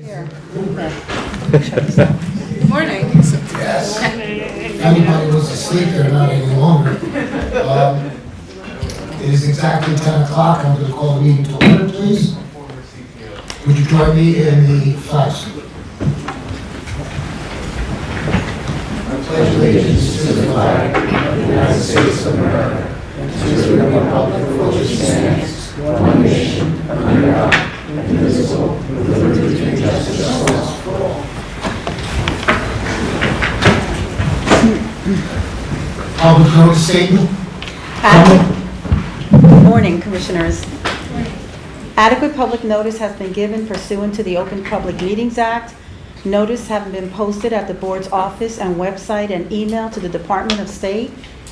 Here. Morning. Yes. If anybody was asleep, they're not any longer. It is exactly 10 o'clock. I'm going to call the meeting to order, please. Would you join me in the flag salute? I pledge allegiance to the flag of the United States of America, and to the republic for which it stands, one nation, under God, indivisible, with liberty and justice for all. Public notice statement. Good morning, Commissioners. Adequate public notice has been given pursuant to the Open Public Meetings Act. Notice having been posted at the Board's office and website and emailed to the Department of State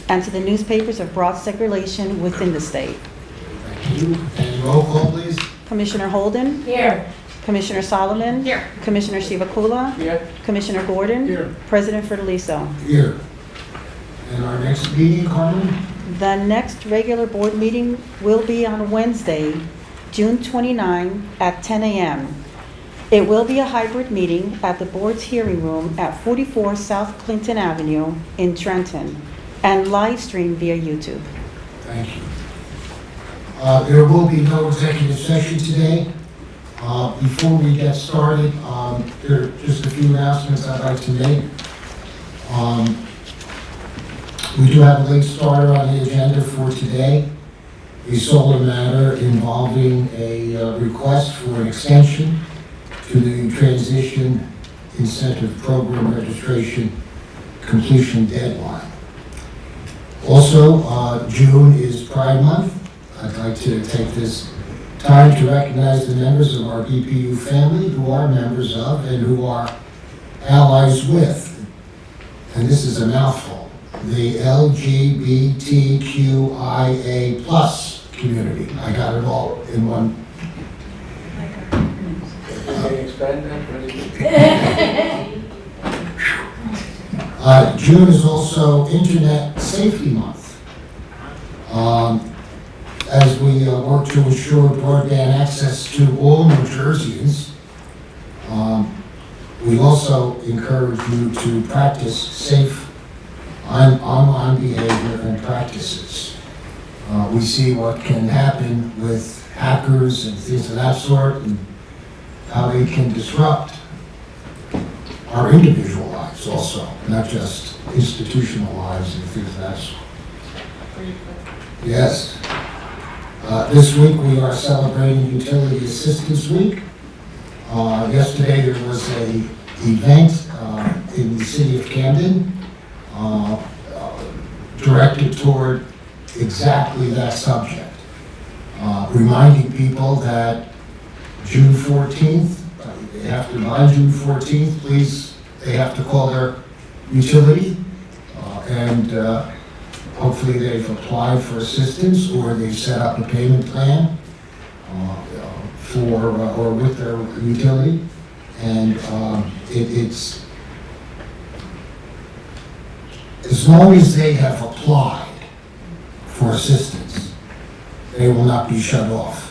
and to the newspapers of broad circulation within the state. Thank you. And roll call, please. Commissioner Holden? Here. Commissioner Solomon? Here. Commissioner Shivakula? Here. Commissioner Gordon? Here. President Fiordaliso. Here. And our next meeting, Carmen? The next regular board meeting will be on Wednesday, June 29 at 10 a.m. It will be a hybrid meeting at the board's hearing room at 44 South Clinton Avenue in Trenton and live streamed via YouTube. Thank you. There will be no executive session today. Before we get started, there are just a few announcements I'd like to make. We do have a late starter on the agenda for today, a solar matter involving a request for an extension to the transition incentive program registration completion deadline. Also, June is Pride Month. I'd like to take this time to recognize the members of our BPU family who are members of and who are allies with, and this is a mouthful, the LGBTQIA+ community. I got it all in one. June is also Internet Safety Month. As we work to ensure broadband access to all New Jerseyans, we also encourage you to practice safe online behavior and practices. We see what can happen with hackers and things of that sort, and how they can disrupt our individual lives also, not just institutional lives and things of that sort. Yes. This week we are celebrating Utility Assistance Week. Yesterday there was an event in the city of Camden directed toward exactly that subject, reminding people that June 14th, they have to, by June 14th, please, they have to call their utility, and hopefully they've applied for assistance or they've set up a payment plan for or with their utility, and it's as long as they have applied for assistance, they will not be shut off.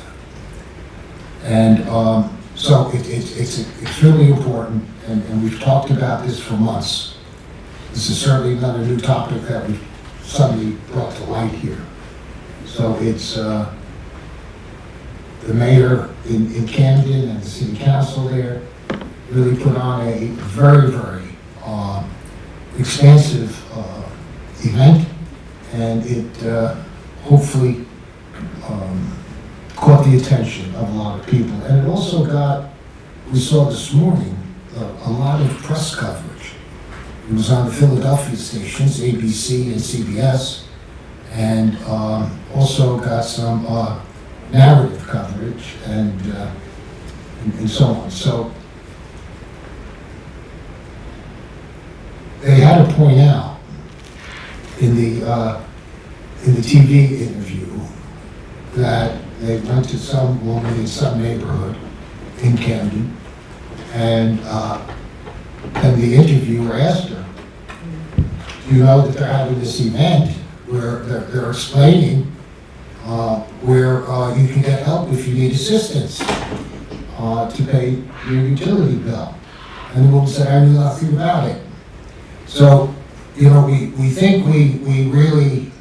And so it's extremely important, and we've talked about this for months. This is certainly not a new topic that we've suddenly brought to light here. So it's the mayor in Camden and the city council there really put on a very, very expansive event, and it hopefully caught the attention of a lot of people. And it also got, we saw this morning, a lot of press coverage. It was on the Philadelphia stations, ABC and CBS, and also got some narrative coverage and so on. So they had to point out in the TV interview that they went to some woman in some neighborhood in Camden, and the interviewer asked her, "Do you know that they're having this event where they're explaining where you can get help if you need assistance?" to pay your utility bill. And the woman said, I knew nothing about it. So, you know, we think we really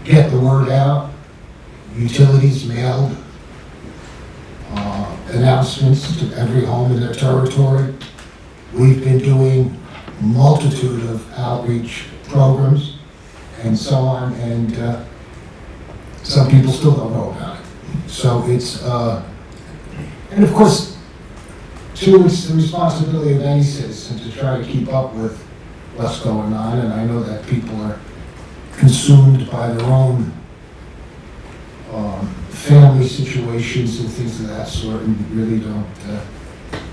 get the word out. Utilities mailed announcements to every home in their territory. We've been doing multitude of outreach programs and so on, and some people still don't know about it. So it's, and of course, too, it's the responsibility of any citizen to try to keep up with what's going on, and I know that people are consumed by their own family situations and things of that sort, and really don't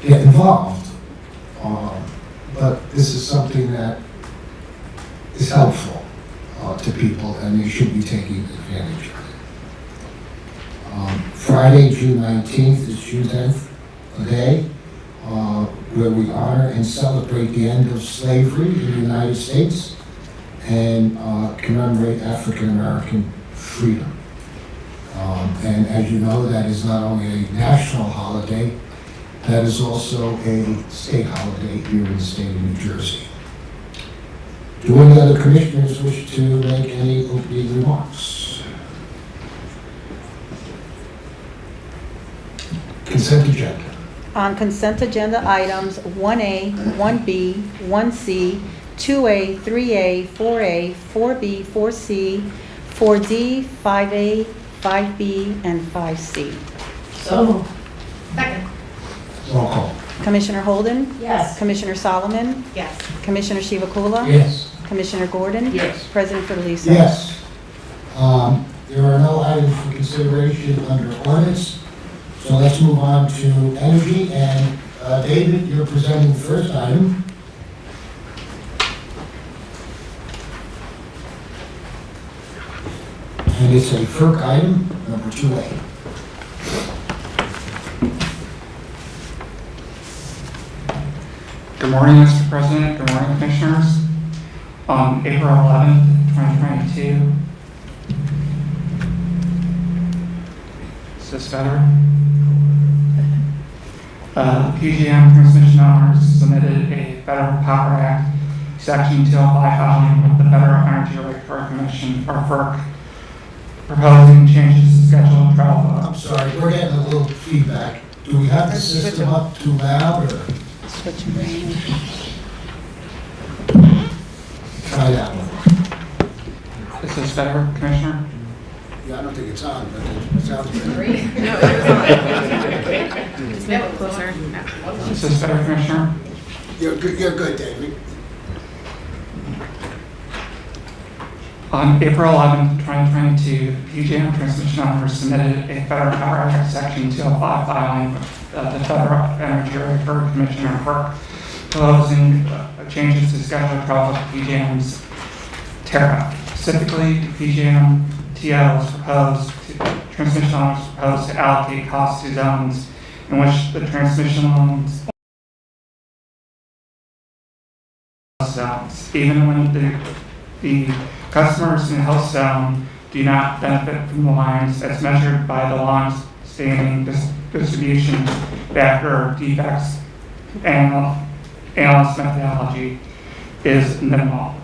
get involved. But this is something that is helpful to people, and they should be taking advantage of it. Friday, June 19th is Juneteenth Day, where we honor and celebrate the end of slavery in the United States and commemorate African American freedom. And as you know, that is not only a national holiday, that is also a state holiday here in the state of New Jersey. Do any other commissioners wish to make any opening remarks? Consent agenda. On consent agenda items 1A, 1B, 1C, 2A, 3A, 4A, 4B, 4C, 4D, 5A, 5B, and 5C. So. Second. Roll call. Commissioner Holden? Yes. Commissioner Solomon? Yes. Commissioner Shivakula? Yes. Commissioner Gordon? Yes. President Felice? Yes. There are no items for consideration under ordinance, so let's move on to energy. And David, you're presenting the first item. And it's a FERC item, number 2A. Good morning, Mr. President. Good morning, Commissioners. On April 11th, 2022, is this better? PJM transmission owners submitted a Federal Power Act Section 205 filing with the Federal Energy Regulatory Commission, or FERC, proposing changes to schedule of travel. I'm sorry, we're getting a little feedback. Do we have the system up too loud, or Switching. try that one? Is this better, Commissioner? Yeah, I don't think it's on, but it sounds good. No, it was on. Just make it closer. Is this better, Commissioner? You're good, David. On April 11th, 2022, PJM transmission owners submitted a Federal Power Act Section 205 filing with the Federal Energy Regulatory Commission, or FERC, proposing changes to schedule of travel of PJM's tariff. Specifically, PJM TOs transmission owners proposed to allocate costs to zones in which the transmission lines zones, even when the customers in the host zone do not benefit from the lines as measured by the long-standing distribution factor defects analysis methodology is minimal.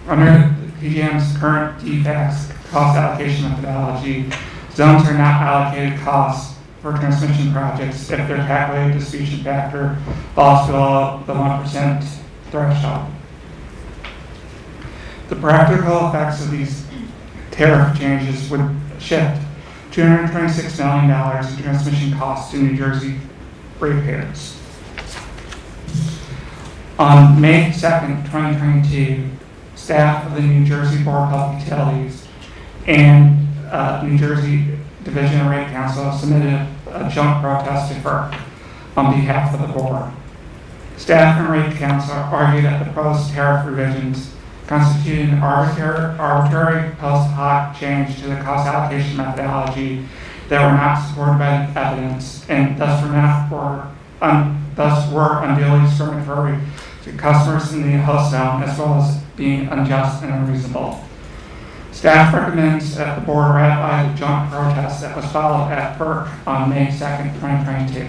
Under PJM's current defects cost allocation methodology, zones are not allocated costs for transmission projects if their calculated distribution factor falls below the 1% threshold. The practical effects of these tariff changes would shift $226 million in transmission costs to New Jersey ratepayers. On May 2nd, 2022, staff of the New Jersey Board of Public Utilities and New Jersey Division of Rate Council submitted a joint protest to FERC on behalf of the board. Staff and Rate Council argued that the proposed tariff revisions constitute an arbitrary post hoc change to the cost allocation methodology that were not supported by evidence and thus were unduly discriminatory to customers in the host zone, as well as being unjust and unreasonable. Staff recommends that the board ratify the joint protest that was filed at FERC on May 2nd, 2022.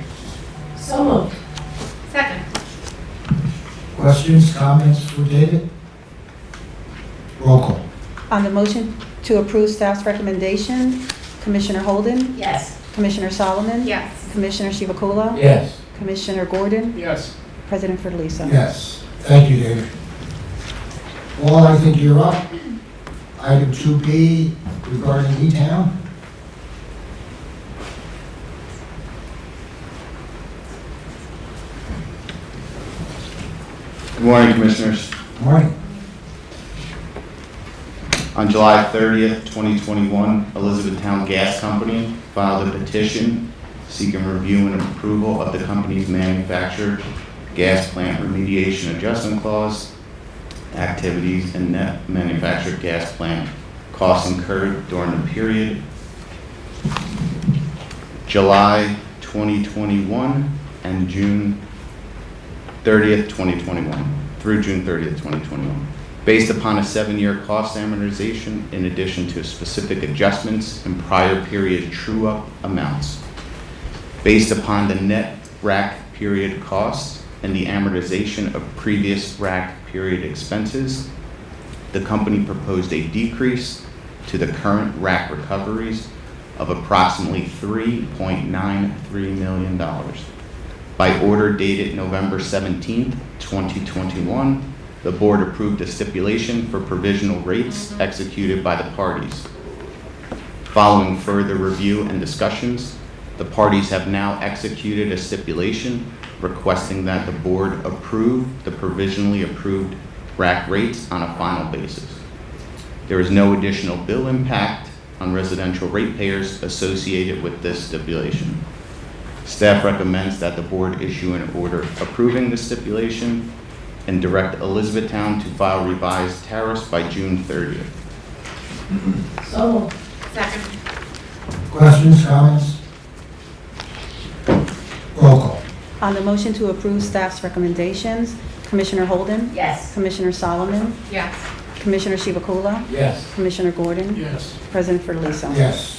So moved. Second. Questions, comments for David? Roll call. On the motion to approve staff's recommendation, Commissioner Holden, Yes. Commissioner Solomon, Yes. Commissioner Chivukula, Yes. Commissioner Gordon, Yes. President Fiordaliso. Yes. Thank you, David. Paul, I think you're up. Item 2B regarding E-Town. Good morning, Commissioners. Morning. On July 30th, 2021, Elizabethtown Gas Company filed a petition seeking review and approval of the company's manufactured gas plant remediation adjustment clause, activities, and net manufactured gas plant costs incurred during the period July 2021 and June 30th, 2021, through June 30th, 2021, based upon a 7-year cost amortization in addition to specific adjustments in prior period true-up amounts. Based upon the net rack period costs and the amortization of previous rack period expenses, the company proposed a decrease to the current rack recoveries of approximately $3.93 million. By order dated November 17th, 2021, the board approved a stipulation for provisional rates executed by the parties. Following further review and discussions, the parties have now executed a stipulation requesting that the board approve the provisionally approved rack rates on a final basis. There is no additional bill impact on residential ratepayers associated with this stipulation. Staff recommends that the board issue an order approving the stipulation and direct Elizabethtown to file revised tariffs by June 30th. So moved. Second. Questions, comments? Roll call. On the motion to approve staff's recommendations, Commissioner Holden, Yes. Commissioner Solomon, Yes. Commissioner Chivukula, Yes. Commissioner Gordon, Yes. President Fiordaliso. Yes.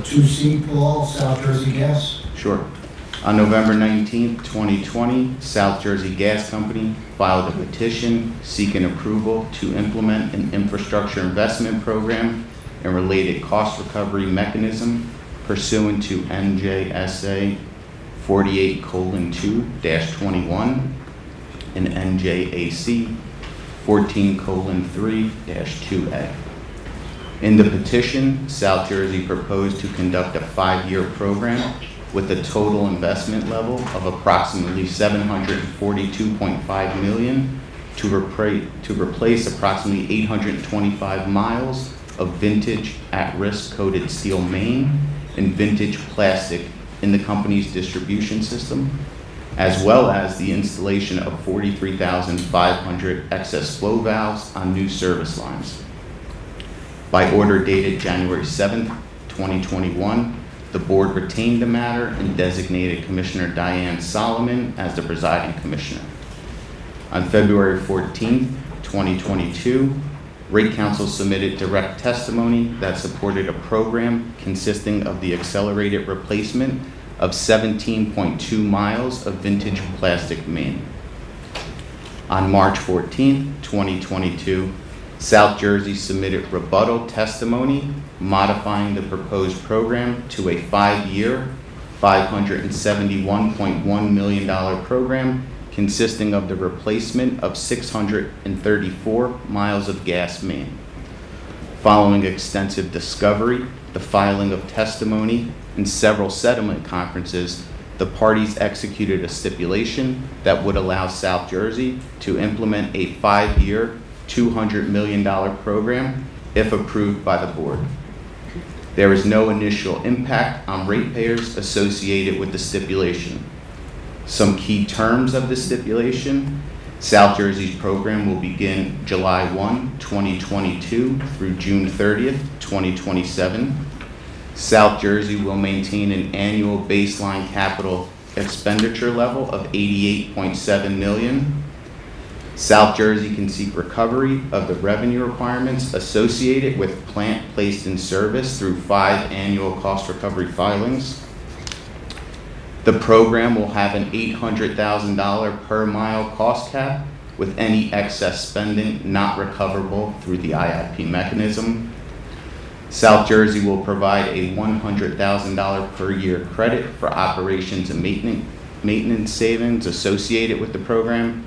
2C, Paul, South Jersey Gas. Sure. On November 19th, 2020, South Jersey Gas Company filed a petition seeking approval to implement an infrastructure investment program and related cost recovery mechanism pursuant to NJSA 48:2-21 and NJAC 14:3-2A. In the petition, South Jersey proposed to conduct a 5-year program with a total investment level of approximately $742.5 million to replace approximately 825 miles of vintage at-risk coated steel main and vintage plastic in the company's distribution system, as well as the installation of 43,500 excess flow valves on new service lines. By order dated January 7th, 2021, the board retained the matter and designated Commissioner Diane Solomon as the presiding commissioner. On February 14th, 2022, Rate Counsel submitted direct testimony that supported a program consisting of the accelerated replacement of 17.2 miles of vintage plastic main. On March 14th, 2022, South Jersey submitted rebuttal testimony modifying the proposed program to a 5-year, $571.1 million program consisting of the replacement of 634 miles of gas main. Following extensive discovery, the filing of testimony, and several settlement conferences, the parties executed a stipulation that would allow South Jersey to implement a 5-year, $200 million program if approved by the board. There is no initial impact on ratepayers associated with the stipulation. Some key terms of the stipulation: South Jersey's program will begin July 1, 2022 through June 30th, 2027. South Jersey will maintain an annual baseline capital expenditure level of $88.7 million. South Jersey can seek recovery of the revenue requirements associated with plant placed in service through 5 annual cost recovery filings. The program will have an $800,000 per mile cost cap, with any excess spending not recoverable through the IIP mechanism. South Jersey will provide a $100,000 per year credit for operations and maintenance savings associated with the program.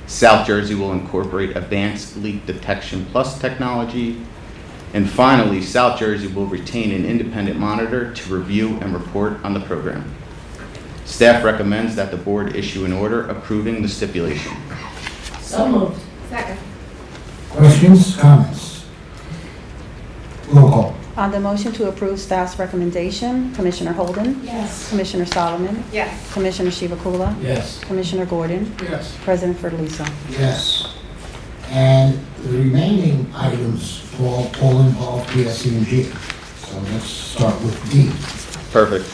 South Jersey will incorporate advanced leak detection plus technology. And finally, South Jersey will retain an independent monitor to review and report on the program. Staff recommends that the board issue an order approving the stipulation. So moved. Second. Questions, comments? Roll call. On the motion to approve staff's recommendation, Commissioner Holden? Yes. Commissioner Solomon? Yes. Commissioner Shivakula? Yes. Commissioner Gordon? Yes. President Fidelis. Yes. And the remaining items all involve PSE&G. So let's start with D. Perfect.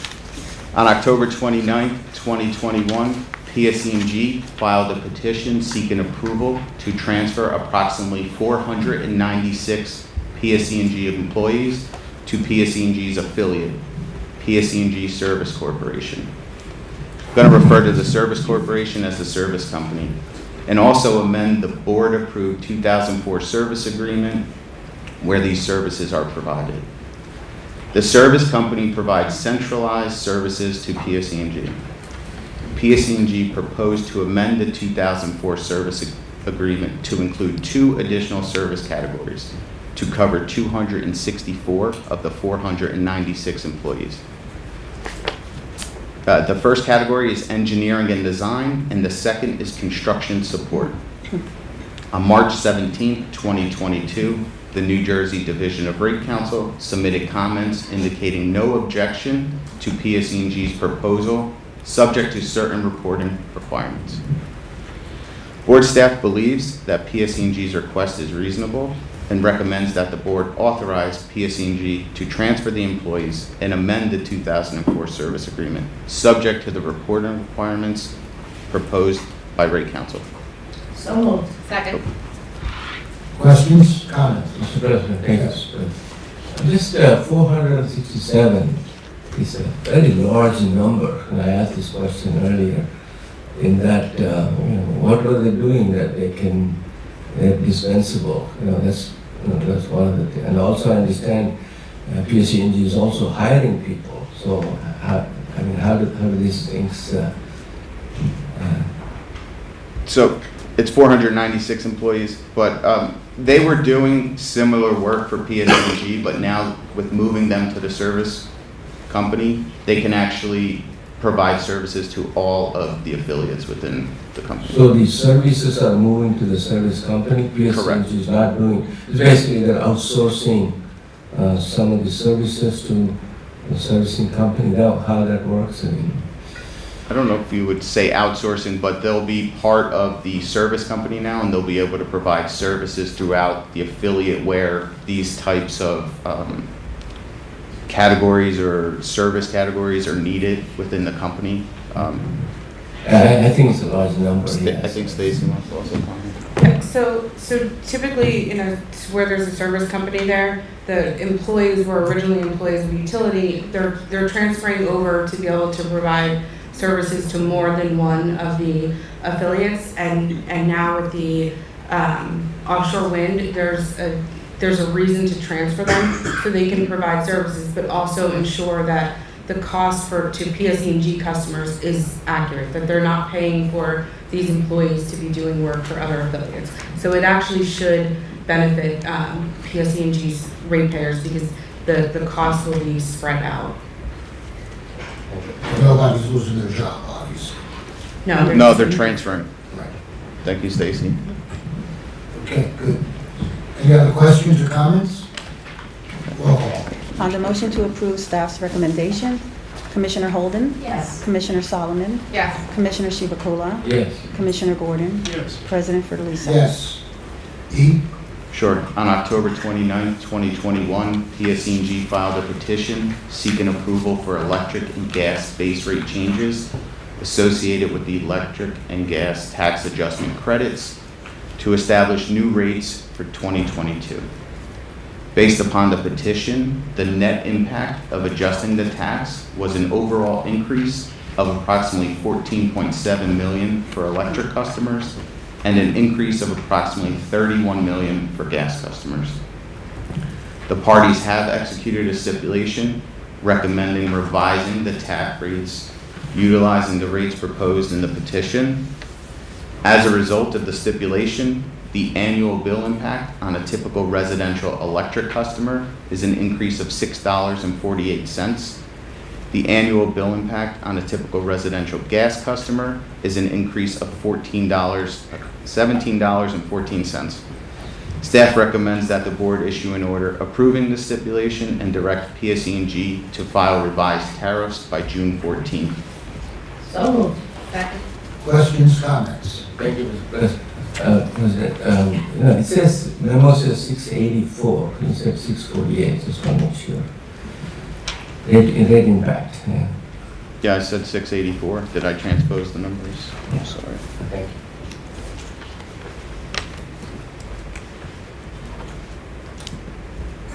On October 29th, 2021, PSE&G filed a petition seeking approval to transfer approximately 496 PSE&G employees to PSE&G's affiliate, PSE&G Service Corporation. I'm going to refer to the Service Corporation as the service company, and also amend the board-approved 2004 service agreement where these services are provided. The service company provides centralized services to PSE&G. PSE&G proposed to amend the 2004 service agreement to include 2 additional service categories to cover 264 of the 496 employees. The first category is engineering and design, and the second is construction support. On March 17, 2022, the New Jersey Division of Rate Counsel submitted comments indicating no objection to PSE&G's proposal, subject to certain reporting requirements. Board staff believes that PSE&G's request is reasonable and recommends that the board authorize PSE&G to transfer the employees and amend the 2004 service agreement, subject to the reporting requirements proposed by Rate Counsel. So moved. Second. Questions, comments? Mr. President, thank you. Yes. Just 467 is a very large number, and I asked this question earlier, in that, what were they doing that they're dispensable? That's one of the things. And also I understand PSE&G is also hiring people, so how do these things, So it's 496 employees, but they were doing similar work for PSE&G, but now with moving them to the service company, they can actually provide services to all of the affiliates within the company. so these services are moving to the service company? Correct. PSE&G is not doing, basically they're outsourcing some of the services to the servicing company. Now, how that works? I don't know if you would say outsourcing, but they'll be part of the service company now, and they'll be able to provide services throughout the affiliate where these types of categories or service categories are needed within the company. I think it's a large number, I yes. think Stacy wants to also comment. So typically, where there's a service company there, the employees were originally employees of utility. They're transferring over to be able to provide services to more than one of the affiliates, and now with the offshore wind, there's a reason to transfer them so they can provide services, but also ensure that the cost to PSE&G customers is accurate, that they're not paying for these employees to be doing work for other affiliates. So it actually should benefit PSE&G's ratepayers because the cost will be spread out. Nobody's losing their job, obviously. No, they're transferring. Right. Thank you, Stacy. Okay, good. Any other questions or comments? Roll call. On the motion to approve staff's recommendation, Commissioner Holden? Yes. Commissioner Solomon? Yes. Commissioner Shivakula? Yes. Commissioner Gordon? Yes. President Fidelis. Yes. E. Sure. On October 29th, 2021, PSE&G filed a petition seeking approval for electric and gas base rate changes associated with the electric and gas tax adjustment credits to establish new rates for 2022. Based upon the petition, the net impact of adjusting the tax was an overall increase of approximately $14.7 million for electric customers and an increase of approximately $31 million for gas customers. The parties have executed a stipulation recommending revising the tax rates utilizing the rates proposed in the petition. As a result of the stipulation, the annual bill impact on a typical residential electric customer is an increase of $6.48. The annual bill impact on a typical residential gas customer is an increase of $17.14. Staff recommends that the board issue an order approving the stipulation and direct PSE&G to file revised tariffs by June 14th. So moved. Second. Questions, comments? Thank you, Mr. President. It says, memo says 684, you said 648, just want to make sure. Rate impact, yeah. Yeah, I said 684. Did I transpose the numbers? I'm sorry. Thank you.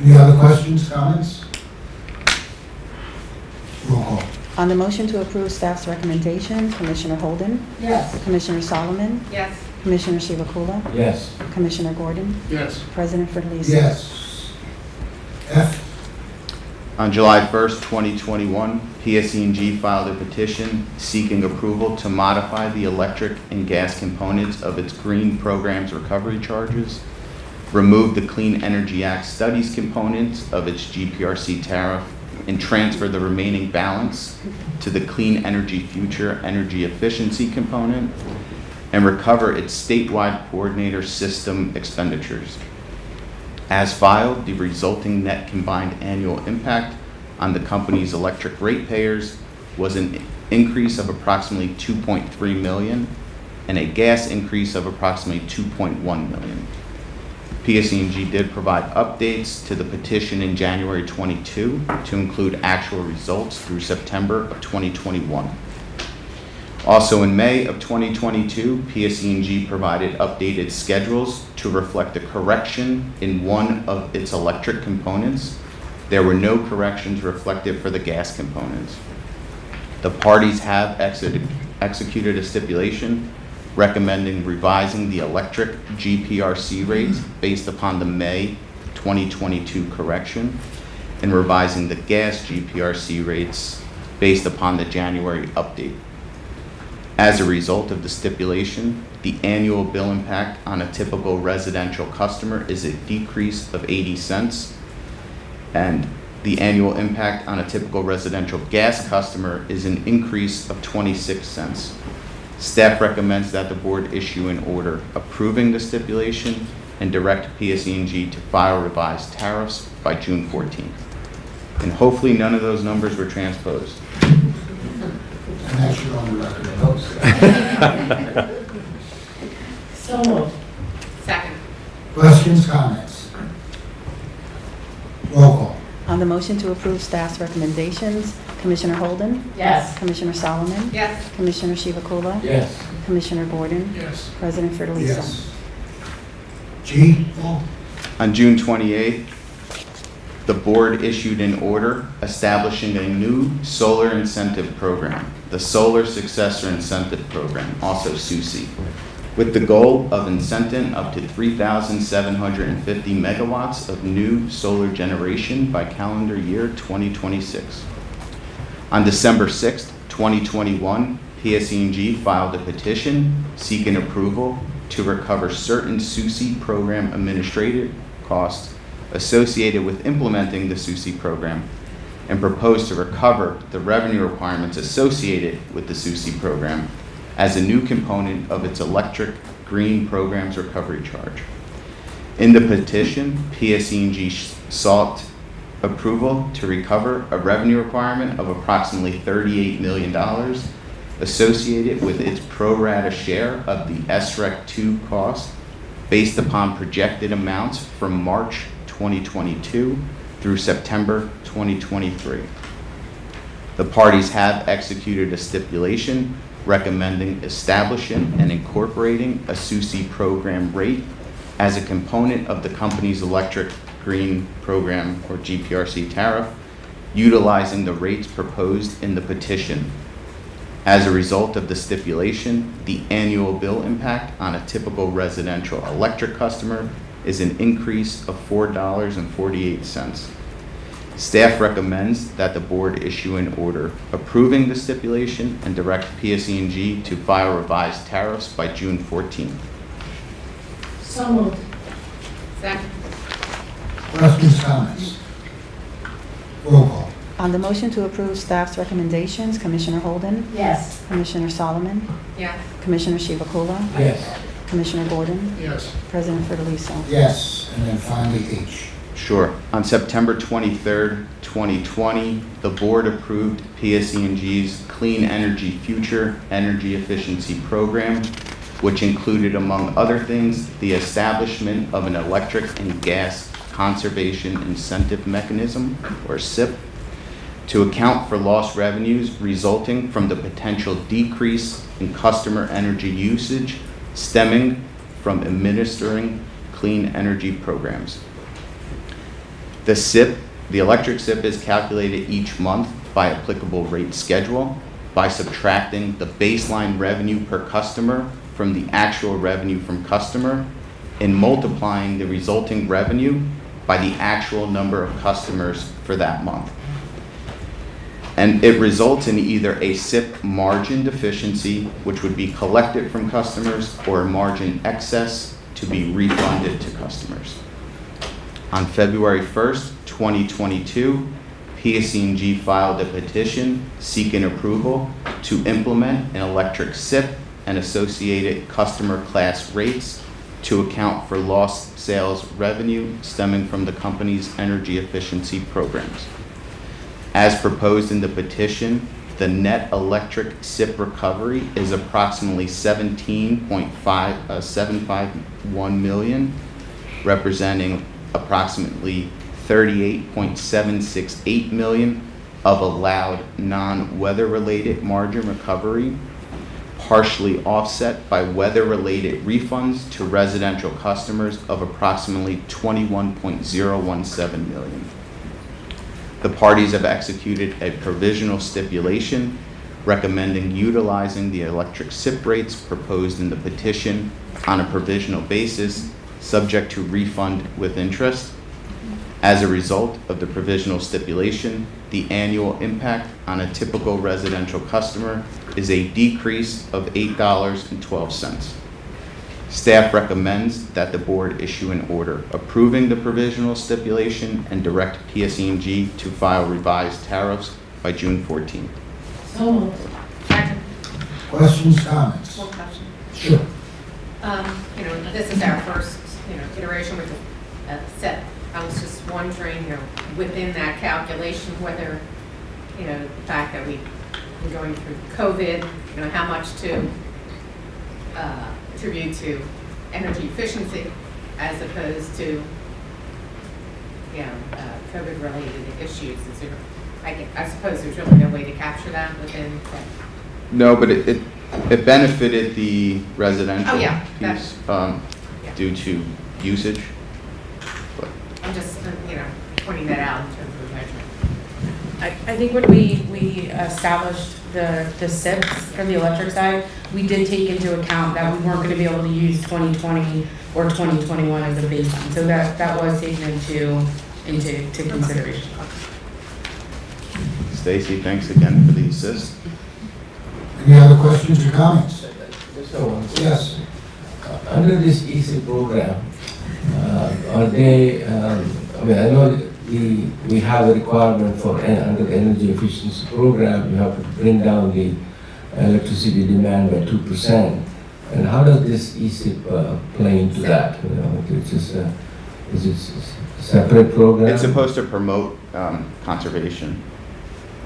Any other questions, comments? Roll call. On the motion to approve staff's recommendation, Commissioner Holden, Yes. Commissioner Solomon, Yes. Commissioner Chivukula, Yes. Commissioner Gordon, Yes. President Fidalisi. Yes. F, On July 1st, 2021, PSE&G filed a petition seeking approval to modify the electric and gas components of its green programs recovery charges, remove the Clean Energy Act studies components of its GPRC tariff, and transfer the remaining balance to the Clean Energy Future energy efficiency component, and recover its statewide coordinator system expenditures. As filed, the resulting net combined annual impact on the company's electric ratepayers was an increase of approximately $2.3 million and a gas increase of approximately $2.1 million. PSE&G did provide updates to the petition in January 22 to include actual results through September of 2021. Also in May of 2022, PSE&G provided updated schedules to reflect a correction in one of its electric components. There were no corrections reflected for the gas components. The parties have executed a stipulation recommending revising the electric GPRC rates based upon the May 2022 correction and revising the gas GPRC rates based upon the January update. As a result of the stipulation, the annual bill impact on a typical residential customer is a decrease of 80 cents, and the annual impact on a typical residential gas customer is an increase of 26 cents. Staff recommends that the board issue an order approving the stipulation and direct PSE&G to file revised tariffs by June 14th. And hopefully none of those numbers were transposed. and that should on the record, I hope so. So moved. Second. Questions, comments? Roll call. On the motion to approve staff's recommendations, Commissioner Holden, Yes. Commissioner Solomon, Yes. Commissioner Chivukula, Yes. Commissioner Gordon, Yes. President Fidalisi. Yes. G, Paul? On June 28th, the board issued an order establishing a new solar incentive program, the Solar Successor Incentive Program, also SUSI, with the goal of incenting up to 3,750 megawatts of new solar generation by calendar year 2026. On December 6th, 2021, PSE&G filed a petition seeking approval to recover certain SUSI program administrative costs associated with implementing the SUSI program and proposed to recover the revenue requirements associated with the SUSI program as a new component of its electric green programs recovery charge. In the petition, PSE&G sought approval to recover a revenue requirement of approximately $38 million associated with its pro rata share of the SREC 2 cost based upon projected amounts from March 2022 through September 2023. The parties have executed a stipulation recommending establishing and incorporating a SUSI program rate as a component of the company's electric green program or GPRC tariff, utilizing the rates proposed in the petition. As a result of the stipulation, the annual bill impact on a typical residential electric customer is an increase of $4.48. Staff recommends that the board issue an order approving the stipulation and direct PSE&G to file revised tariffs by June 14th. So moved. Second. Questions, comments? Roll call. On the motion to approve staff's recommendations, Commissioner Holden, Yes. Commissioner Solomon, Yes. Commissioner Chivukula, Yes. Commissioner Gordon, Yes. President Fiordaliso. Yes, and then finally H. Sure. On September 23rd, 2020, the board approved PSE&G's Clean Energy Future Energy Efficiency Program, which included, among other things, the establishment of an electric and gas conservation incentive mechanism, or SIP, to account for lost revenues resulting from the potential decrease in customer energy usage stemming from administering clean energy programs. The SIP, the electric SIP, is calculated each month by applicable rate schedule by subtracting the baseline revenue per customer from the actual revenue from customer and multiplying the resulting revenue by the actual number of customers for that month. And it results in either a SIP margin deficiency, which would be collected from customers, or a margin excess to be refunded to customers. On February 1st, 2022, PSE&G filed a petition seeking approval to implement an electric SIP and associated customer class rates to account for lost sales revenue stemming from the company's energy efficiency programs. As proposed in the petition, the net electric SIP recovery is approximately $17.751 million, representing approximately $38.768 million of allowed non-weather-related margin recovery, partially offset by weather-related refunds to residential customers of approximately $21.017 million. The parties have executed a provisional stipulation recommending utilizing the electric SIP rates proposed in the petition on a provisional basis, subject to refund with interest. As a result of the provisional stipulation, the annual impact on a typical residential customer is a decrease of $8.12. Staff recommends that the board issue an order approving the provisional stipulation and direct PSE&G to file revised tariffs by June 14th. So moved. Second. Questions, comments? One question. Sure. This is our first, iteration with the SIP. I was just wondering, within that calculation, whether, the fact that we've been going through COVID, how much to attribute to energy efficiency as opposed to, COVID-related issues. Is there, I suppose there's really no way to capture that within that. No, but it benefited the residential Oh, yeah, piece due to usage. But I'm just, pointing that out in terms of measurement. I think when we established the SIPs for the electric side, we did take into account that we weren't going to be able to use 2020 or 2021 as a baseline. So that was taken into consideration. Stacy, thanks again for the assist. Any other questions or comments? Just one. Yes. Under this EC program, are they, I know we have a requirement for, under the energy efficiency program, you have to bring down the electricity demand by 2%. And how does this EC play into that? It's just, is it a separate program? It's supposed to promote conservation.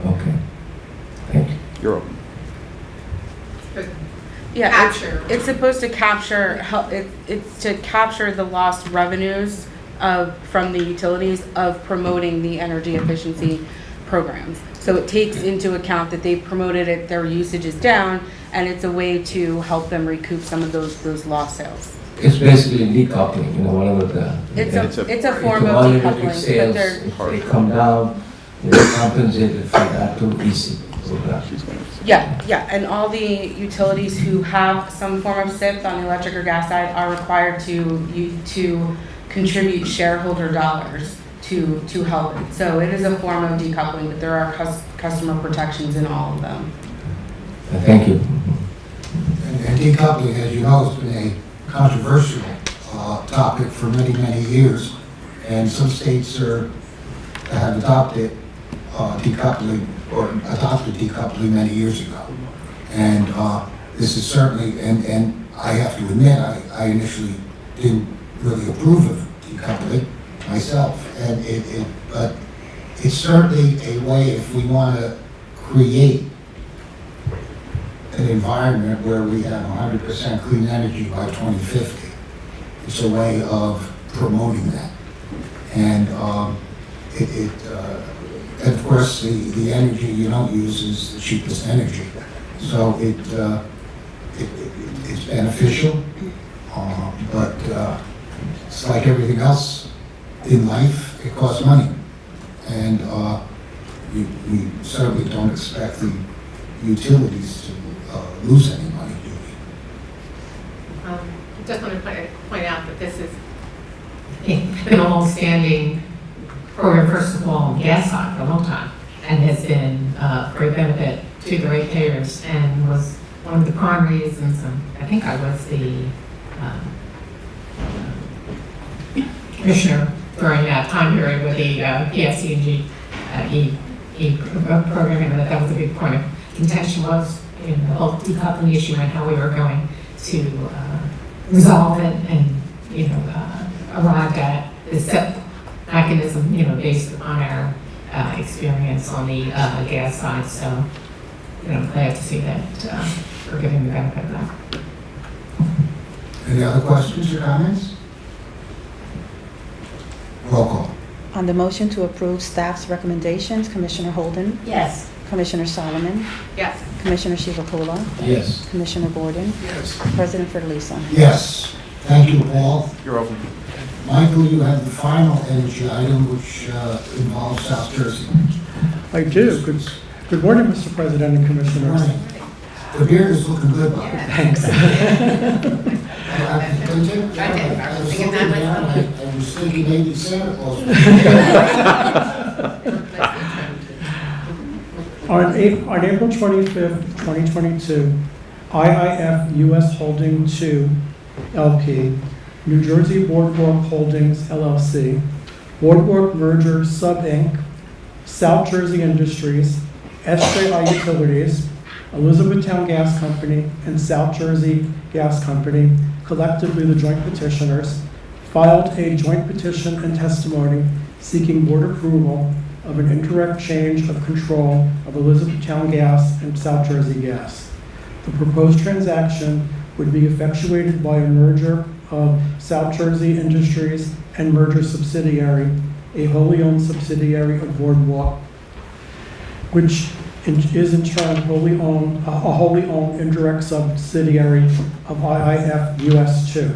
Okay, thank you. You're welcome. Yeah, Capture. it's supposed to capture, it's to capture the lost revenues from the utilities of promoting the energy efficiency programs. So it takes into account that they've promoted it, their usage is down, and it's a way to help them recoup some of those lost sales. It's basically decoupling, whatever the. It's It's a a form of volumetric decoupling, but sales, they're, they come down, they're compensated for that too easy. yeah, and all the utilities who have some form of SIP on the electric or gas side are required to contribute shareholder dollars to help it. So it is a form of decoupling, but there are customer protections in all of them. Thank you. And decoupling, as you know, has been a controversial topic for many, many years. And some states have adopted decoupling many years ago. And this is certainly, and I have to admit, I initially didn't really approve of decoupling myself. And but it's certainly a way, if we want to create an environment where we have 100% clean energy by 2050. It's a way of promoting that. And and of course, the energy you don't use is the cheapest energy. So it's beneficial, but it's like everything else in life, it costs money. And we certainly don't expect the utilities to lose any money, do we? Just want to point out that this is been a long-standing program, first of all, on the gas side for a long time, and has been a great benefit to the ratepayers, and was one of the prime reasons, I think I was the commissioner during that time period with the PSCNG program, and that was a big point of contention was the whole decoupling issue and how we were going to resolve it and, arrived at the SIP mechanism, based upon our experience on the gas side. So, glad to see that we're giving the benefit of that. Any other questions or comments? Roll call. On the motion to approve staff's recommendations, Commissioner Holden, Yes. Commissioner Solomon, Yes. Commissioner Shivapula, Yes. Commissioner Gordon, Yes. President Federlisa. Yes. Thank you, Paul. You're welcome. Michael, you have the final energy item, which involves South Jersey. I do. Good morning, Mr. President and Good Commissioners. morning. The beard is looking good, Bob. Thanks. I was looking around, I was thinking maybe Santa Claus. On April 25th, 2022, IIF US Holding 2 LP, New Jersey Boardwalk Holdings LLC, Boardwalk Merger Sub Inc., South Jersey Industries, SJI Utilities, Elizabethtown Gas Company, and South Jersey Gas Company, collectively the joint petitioners, filed a joint petition and testimony seeking board approval of an indirect change of control of Elizabethtown Gas and South Jersey Gas. The proposed transaction would be effectuated by a merger of South Jersey Industries and merger subsidiary, a wholly owned subsidiary of Boardwalk, which is in turn a wholly owned indirect subsidiary of IIF US 2.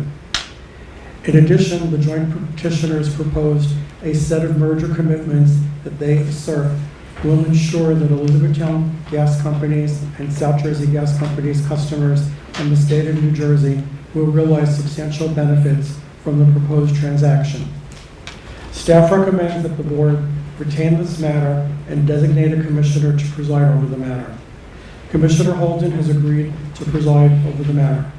In addition, the joint petitioners proposed a set of merger commitments that they assert will ensure that Elizabethtown Gas Company's and South Jersey Gas Company's customers in the state of New Jersey will realize substantial benefits from the proposed transaction. Staff recommends that the board retain this matter and designate a commissioner to preside over the matter. Commissioner Holden has agreed to preside over the matter.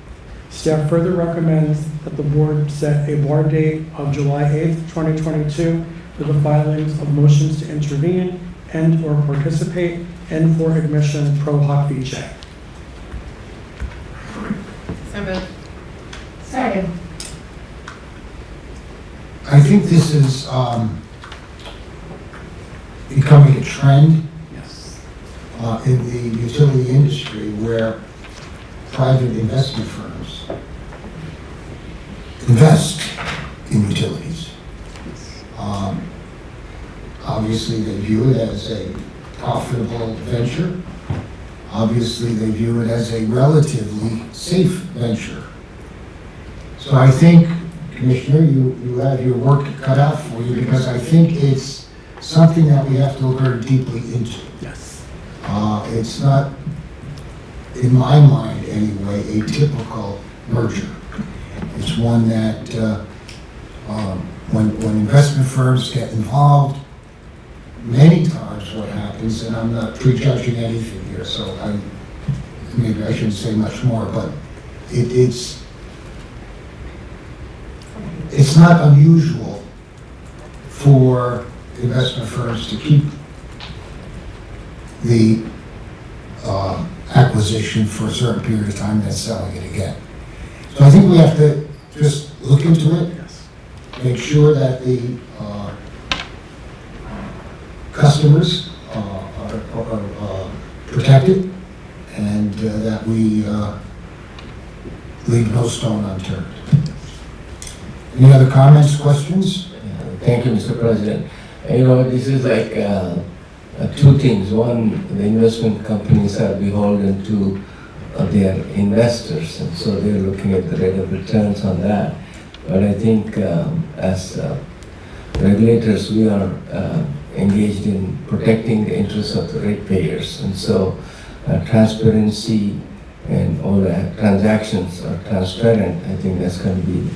Staff further recommends that the board set a bar date of July 8th, 2022 for the filings of motions to intervene and or participate and for admission pro hoc vice. So moved. Second. I think this is becoming a trend Yes. in the utility industry where private investment firms invest in utilities. Obviously, they view it as a profitable venture. Obviously, they view it as a relatively safe venture. So I think, Commissioner, you have your work cut out for you, because I think it's something that we have to look very deeply into. Yes. It's not, in my mind anyway, a typical merger. It's one that, when investment firms get involved, many times what happens, and I'm not prejudging anything here, so maybe I shouldn't say much more, but it's not unusual for investment firms to keep the acquisition for a certain period of time, then selling it again. So I think we have to just look into it, Yes. make sure that the customers are protected, and that we leave no stone unturned. Any other comments, questions? Thank you, Mr. President. You know, this is like two things. One, the investment companies are beholden to their investors, and so they're looking at the rate of returns on that. But I think as regulators, we are engaged in protecting the interests of the ratepayers, and so transparency and all the transactions are transparent. I think that's going to be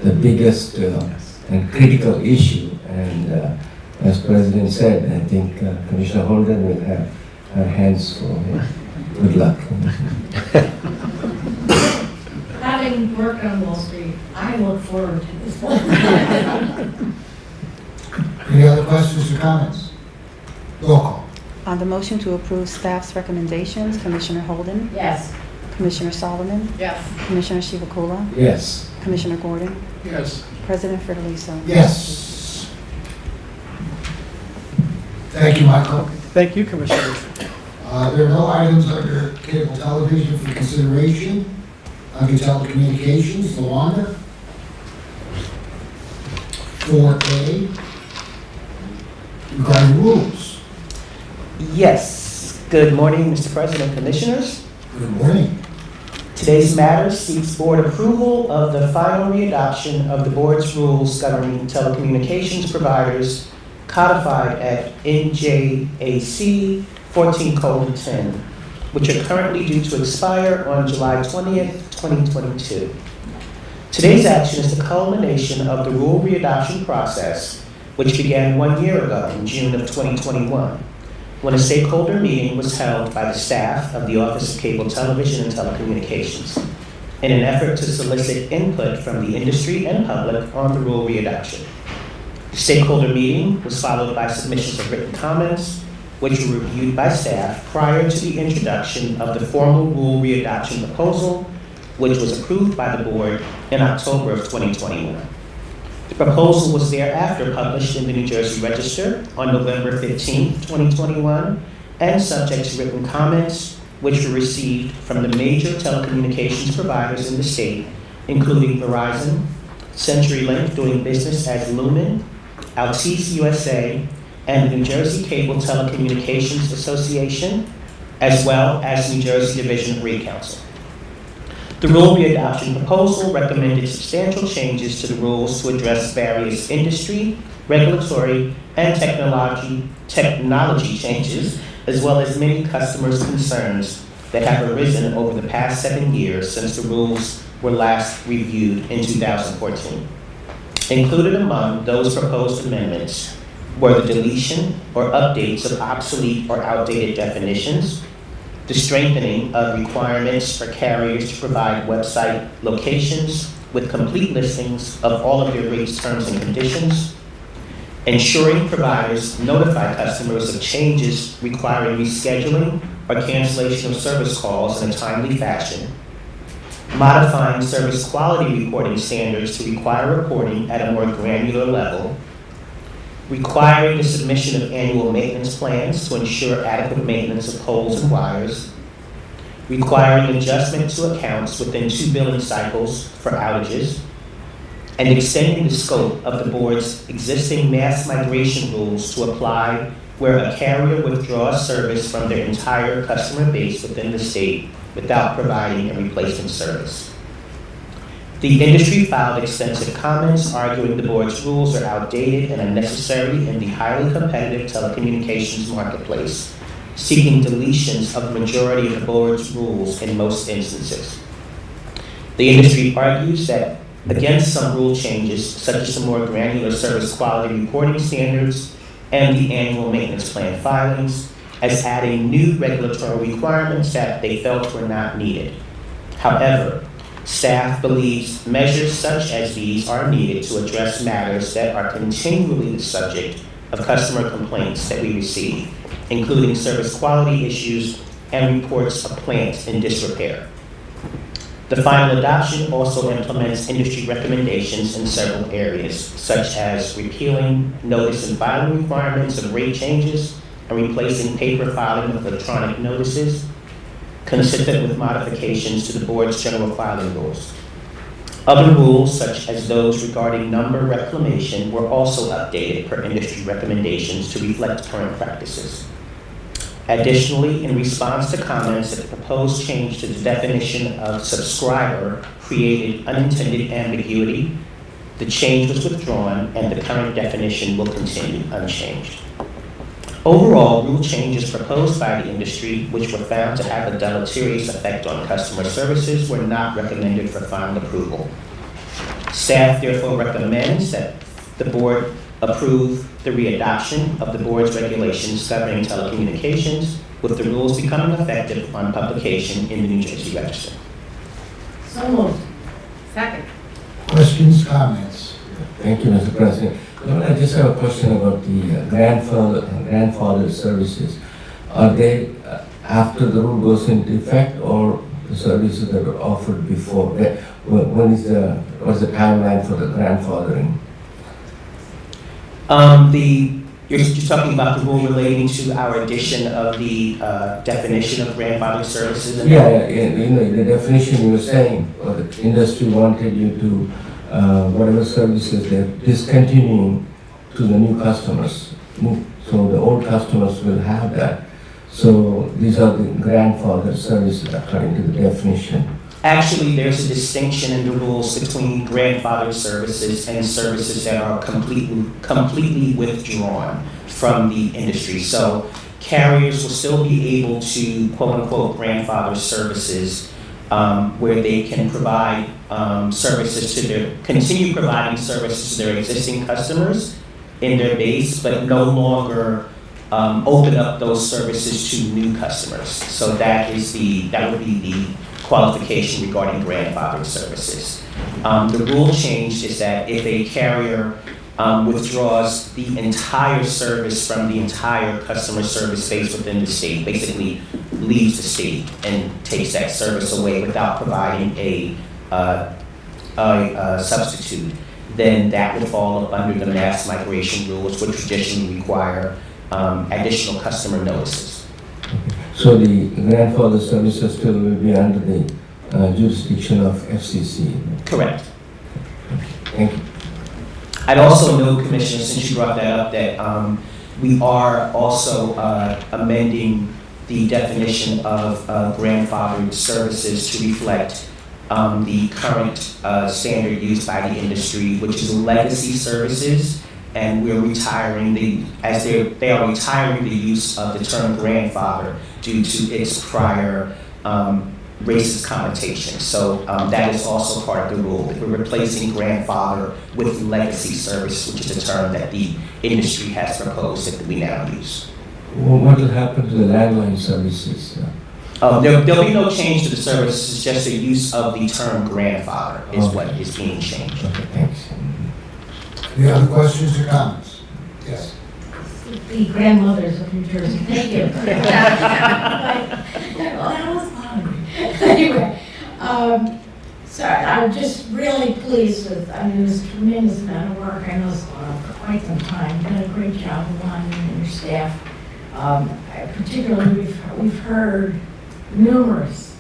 the biggest and critical issue. And as President said, I think Commissioner Holden will have her hands full. Good luck. Having worked on Wall Street, I look forward to this one. Any other questions or comments? Roll call. On the motion to approve staff's recommendations, Commissioner Holden, Yes. Commissioner Solomon, Yes. Commissioner Chivukula, Yes. Commissioner Gordon, Yes. President Fiordaliso. Yes. Thank you, Michael. Thank you, Commissioners. There are no items under cable television for consideration. Under telecommunications, Luanda. 4A, regarding rules. Yes. Good morning, Mr. President, Commissioners. Good morning. Today's matter seeks board approval of the final readoption of the board's rules governing telecommunications providers codified at NJAC 14:10, which are currently due to expire on July 20th, 2022. Today's action is the culmination of the rule readoption process, which began 1 year ago in June of 2021, when a stakeholder meeting was held by the staff of the Office of Cable Television and Telecommunications in an effort to solicit input from the industry and public on the rule readoption. The stakeholder meeting was followed by submissions of written comments, which were reviewed by staff prior to the introduction of the formal rule readoption proposal, which was approved by the board in October of 2021. The proposal was thereafter published in the New Jersey Register on November 15, 2021, and subject to written comments, which were received from the major telecommunications providers in the state, including Verizon, CenturyLink doing business as Lumen, Altice USA, and the New Jersey Cable Telecommunications Association, as well as New Jersey Division of Recounsel. The rule readoption proposal recommended substantial changes to the rules to address various industry, regulatory, and technology changes, as well as many customers' concerns that have arisen over the past 7 years since the rules were last reviewed in 2014. Included among those proposed amendments were the deletion or updates of obsolete or outdated definitions, the strengthening of requirements for carriers to provide website locations with complete listings of all of their rates, terms, and conditions, ensuring providers notify customers of changes requiring rescheduling or cancellation of service calls in a timely fashion, modifying service quality reporting standards to require reporting at a more granular level, requiring the submission of annual maintenance plans to ensure adequate maintenance of poles and wires, requiring adjustment to accounts within 2 billing cycles for outages, and extending the scope of the board's existing mass migration rules to apply where a carrier withdraws service from their entire customer base within the state without providing a replacement service. The industry filed extensive comments arguing the board's rules are outdated and unnecessary in the highly competitive telecommunications marketplace, seeking deletions of the majority of the board's rules in most instances. The industry argues that against some rule changes, such as the more granular service quality reporting standards and the annual maintenance plan filings, as adding new regulatory requirements that they felt were not needed. However, staff believes measures such as these are needed to address matters that are continually the subject of customer complaints that we receive, including service quality issues and reports of plants in disrepair. The final adoption also implements industry recommendations in several areas, such as repealing notice and filing requirements of rate changes and replacing paper filing with electronic notices, consistent with modifications to the board's general filing rules. Other rules, such as those regarding number reclamation, were also updated per industry recommendations to reflect current practices. Additionally, in response to comments that the proposed change to the definition of subscriber created unintended ambiguity, the change was withdrawn and the current definition will continue unchanged. Overall, rule changes proposed by the industry, which were found to have a deleterious effect on customer services, were not recommended for final approval. Staff therefore recommends that the board approve the readoption of the board's regulations governing telecommunications, with the rules becoming effective upon publication in the New Jersey Register. So moved. Second. Questions, comments? Thank you, Mr. President. I just have a question about the grandfather services. Are they after the rule goes into effect, or the services that were offered before? What's the timeline for the grandfathering? You're talking about the rule relating to our addition of the definition of grandfathering services? Yeah, the definition you were saying, or the industry wanted you to, whatever services they're discontinuing to the new customers. So the old customers will have that. So these are the grandfather services according to the definition. Actually, there's a distinction in the rules between grandfathered services and services that are completely withdrawn from the industry. So carriers will still be able to quote-unquote grandfather services where they can provide continue providing services to their existing customers in their base, but no longer open up those services to new customers. So that would be the qualification regarding grandfathered services. The rule change is that if a carrier withdraws the entire service from the entire customer service base within the state, basically leaves the state and takes that service away without providing a substitute, then that would fall under the mass migration rules, which traditionally require additional customer notices. So the grandfather services still will be under the jurisdiction of FCC? Correct. Thank you. I'd also note, Commissioner, since you brought that up, that we are also amending the definition of grandfathered services to reflect the current standard used by the industry, which is legacy services, and we're retiring they are retiring the use of the term grandfather due to its prior racist connotation. So that is also part of the rule, that we're replacing grandfather with legacy service, which is a term that the industry has proposed that we now use. Well, what will happen to the landline services? There'll be no change to the service, it's just the use of the term grandfather is what is being changed. Okay, thanks. Any other questions or comments? Yes. The grandmothers of New Jersey. Thank you. That was fun. Anyway, so I'm just really pleased with, it was a tremendous amount of work. I know it's for quite some time. You've done a great job, Alon, and your staff. Particularly, we've heard numerous,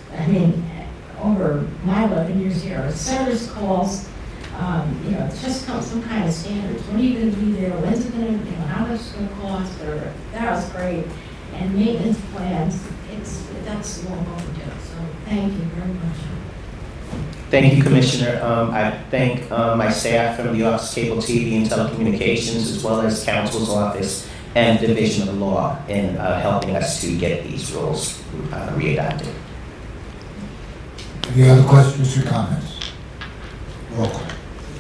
over my 11 years here, service calls Just some kind of standards. When are you going to be there? When's it going to, how much it's going to cost? Or that was great. And maintenance plans, that's long overdue. So thank you very much. Thank you, Commissioner. I thank my staff from the Office of Cable TV and Telecommunications, as well as Counsel's Office and Division of Law in helping us to get these rules readopted. Any other questions or comments? Roll call.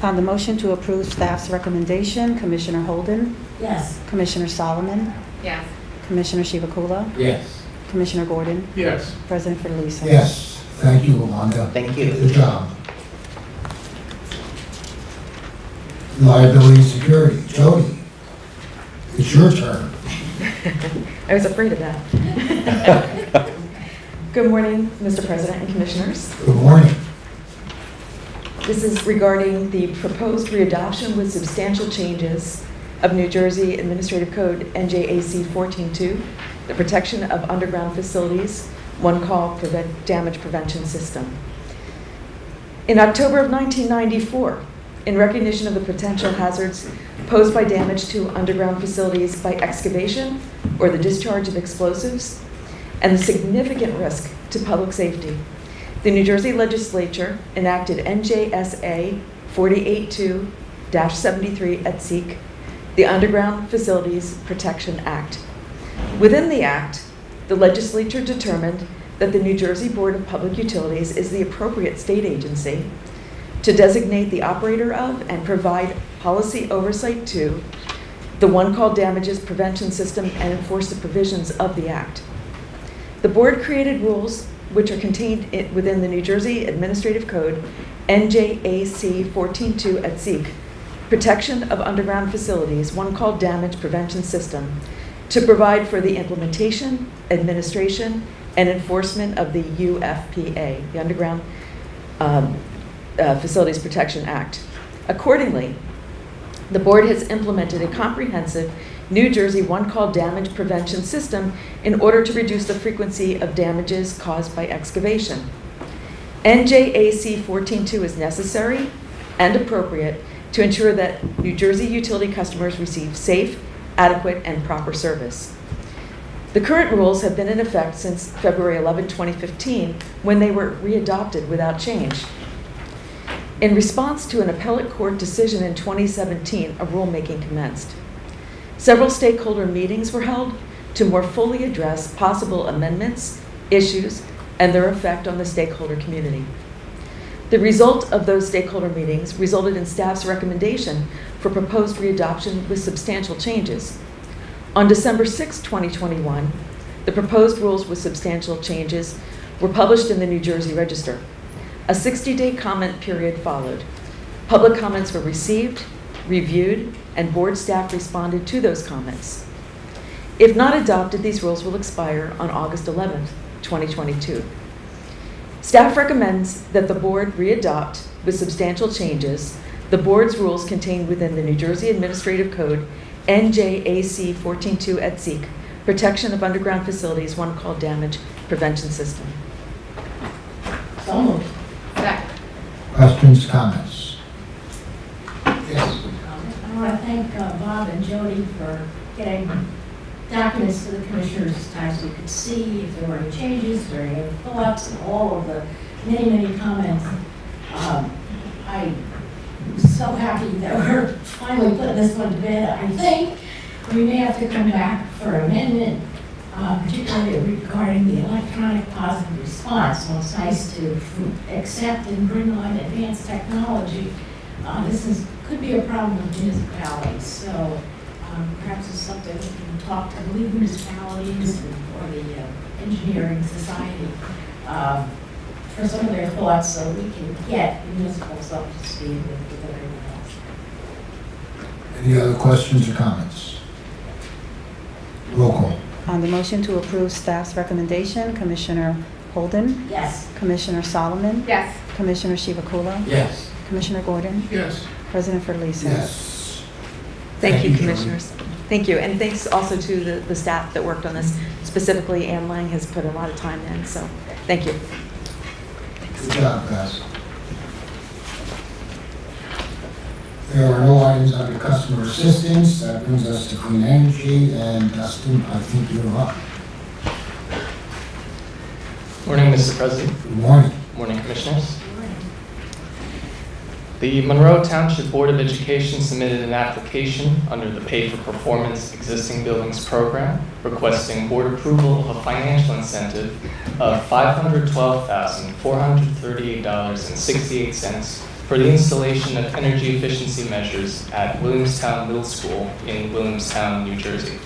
On the motion to approve staff's recommendation, Commissioner Holden, Yes. Commissioner Solomon, Yes. Commissioner Chivukula, Yes. Commissioner Gordon, Yes. President Felice. Yes, thank you, Wanda. Thank you. Good job. Liability and security, Jody, it's your turn. I was afraid of that. Good morning, Mr. President and Commissioners. Good morning. This is regarding the proposed readoption with substantial changes of New Jersey Administrative Code NJAC 14.2, the protection of underground facilities, one-call damage prevention system. In October of 1994, in recognition of the potential hazards posed by damage to underground facilities by excavation or the discharge of explosives, and the significant risk to public safety, the New Jersey Legislature enacted NJSA 482-73 et seq., the Underground Facilities Protection Act. Within the Act, the legislature determined that the New Jersey Board of Public Utilities is the appropriate state agency to designate the operator of and provide policy oversight to the one-call damages prevention system and enforce the provisions of the Act. The board created rules which are contained within the New Jersey Administrative Code NJAC 14.2 et seq., protection of underground facilities, one-call damage prevention system, to provide for the implementation, administration, and enforcement of the UFPA, the Underground Facilities Protection Act. Accordingly, the board has implemented a comprehensive New Jersey one-call damage prevention system in order to reduce the frequency of damages caused by excavation. NJAC 14.2 is necessary and appropriate to ensure that New Jersey utility customers receive safe, adequate, and proper service. The current rules have been in effect since February 11, 2015, when they were readopted without change. In response to an appellate court decision in 2017, a rulemaking commenced. Several stakeholder meetings were held to more fully address possible amendments, issues, and their effect on the stakeholder community. The result of those stakeholder meetings resulted in staff's recommendation for proposed readoption with substantial changes. On December 6, 2021, the proposed rules with substantial changes were published in the New Jersey Register. A 60-day comment period followed. Public comments were received, reviewed, and board staff responded to those comments. If not adopted, these rules will expire on August 11, 2022. Staff recommends that the board readopt with substantial changes the board's rules contained within the New Jersey Administrative Code NJAC 14.2 et seq., protection of underground facilities, one-call damage prevention system. So moved. Second. Questions, comments? Yes. I want to thank Bob and Jody for getting documents to the commissioners as times we could see if there were any changes, if there were any thoughts, and all of the many comments. I'm so happy that we're finally putting this one to bed. I think we may have to come back for amendment, particularly regarding the electronic positive response. So it's nice to accept and bring on advanced technology. Could be a problem with municipalities, so perhaps it's something we can talk to the lead municipalities or the engineering society for some of their thoughts, so we can get municipals up to speed with everyone else. Any other questions or comments? Roll call. On the motion to approve staff's recommendation, Commissioner Holden, Yes. Commissioner Solomon, Yes. Commissioner Chivukula, Yes. Commissioner Gordon, Yes. President Felice. Yes. Thank you, Jody. Commissioners. Thank you, and thanks also to the staff that worked on this. Specifically, Ann Lang has put a lot of time in, so thank you. Good job, guys. There are no items under customer assistance. That brings us to clean energy, and Dustin, I think you're up. Morning, Mr. President. Good morning. Morning, Commissioners. The Monroe Township Board of Education submitted an application under the Pay for Performance Existing Buildings Program requesting board approval of a financial incentive of $512,438.68 for the installation of energy efficiency measures at Williamstown Middle School in Williamstown, New Jersey.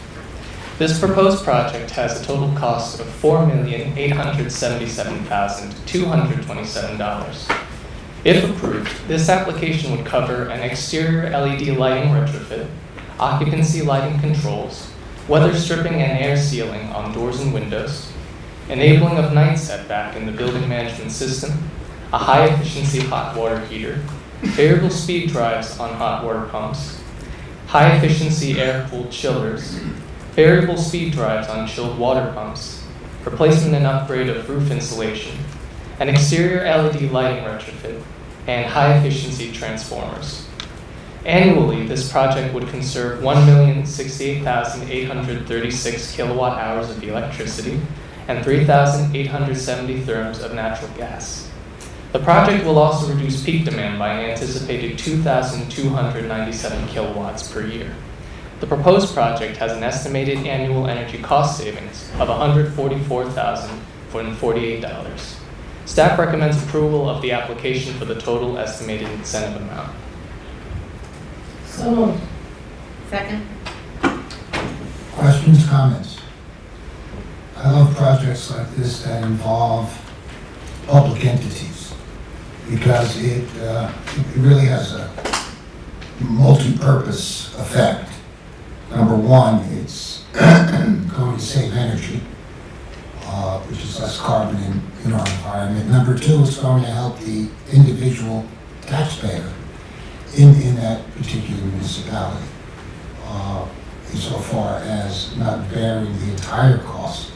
This proposed project has a total cost of $4,877,227. If approved, this application would cover an exterior LED lighting retrofit, occupancy lighting controls, weather stripping and air sealing on doors and windows, enabling of night setback in the building management system, a high-efficiency hot water heater, variable speed drives on hot water pumps, high-efficiency air-cooled chillers, variable speed drives on chilled water pumps, replacement and upgrade of roof insulation, an exterior LED lighting retrofit, and high-efficiency transformers. Annually, this project would conserve 1,068,836 kilowatt hours of electricity and 3,870 therms of natural gas. The project will also reduce peak demand by an anticipated 2,297 kilowatts per year. The proposed project has an estimated annual energy cost savings of $144,048. Staff recommends approval of the application for the total estimated incentive amount. So moved. Second? Questions, comments? I love projects like this that involve public entities because it really has a multi-purpose effect. Number one, it's going to save energy, which is less carbon in our environment. Number two, it's going to help the individual taxpayer in that particular municipality, insofar as not bearing the entire cost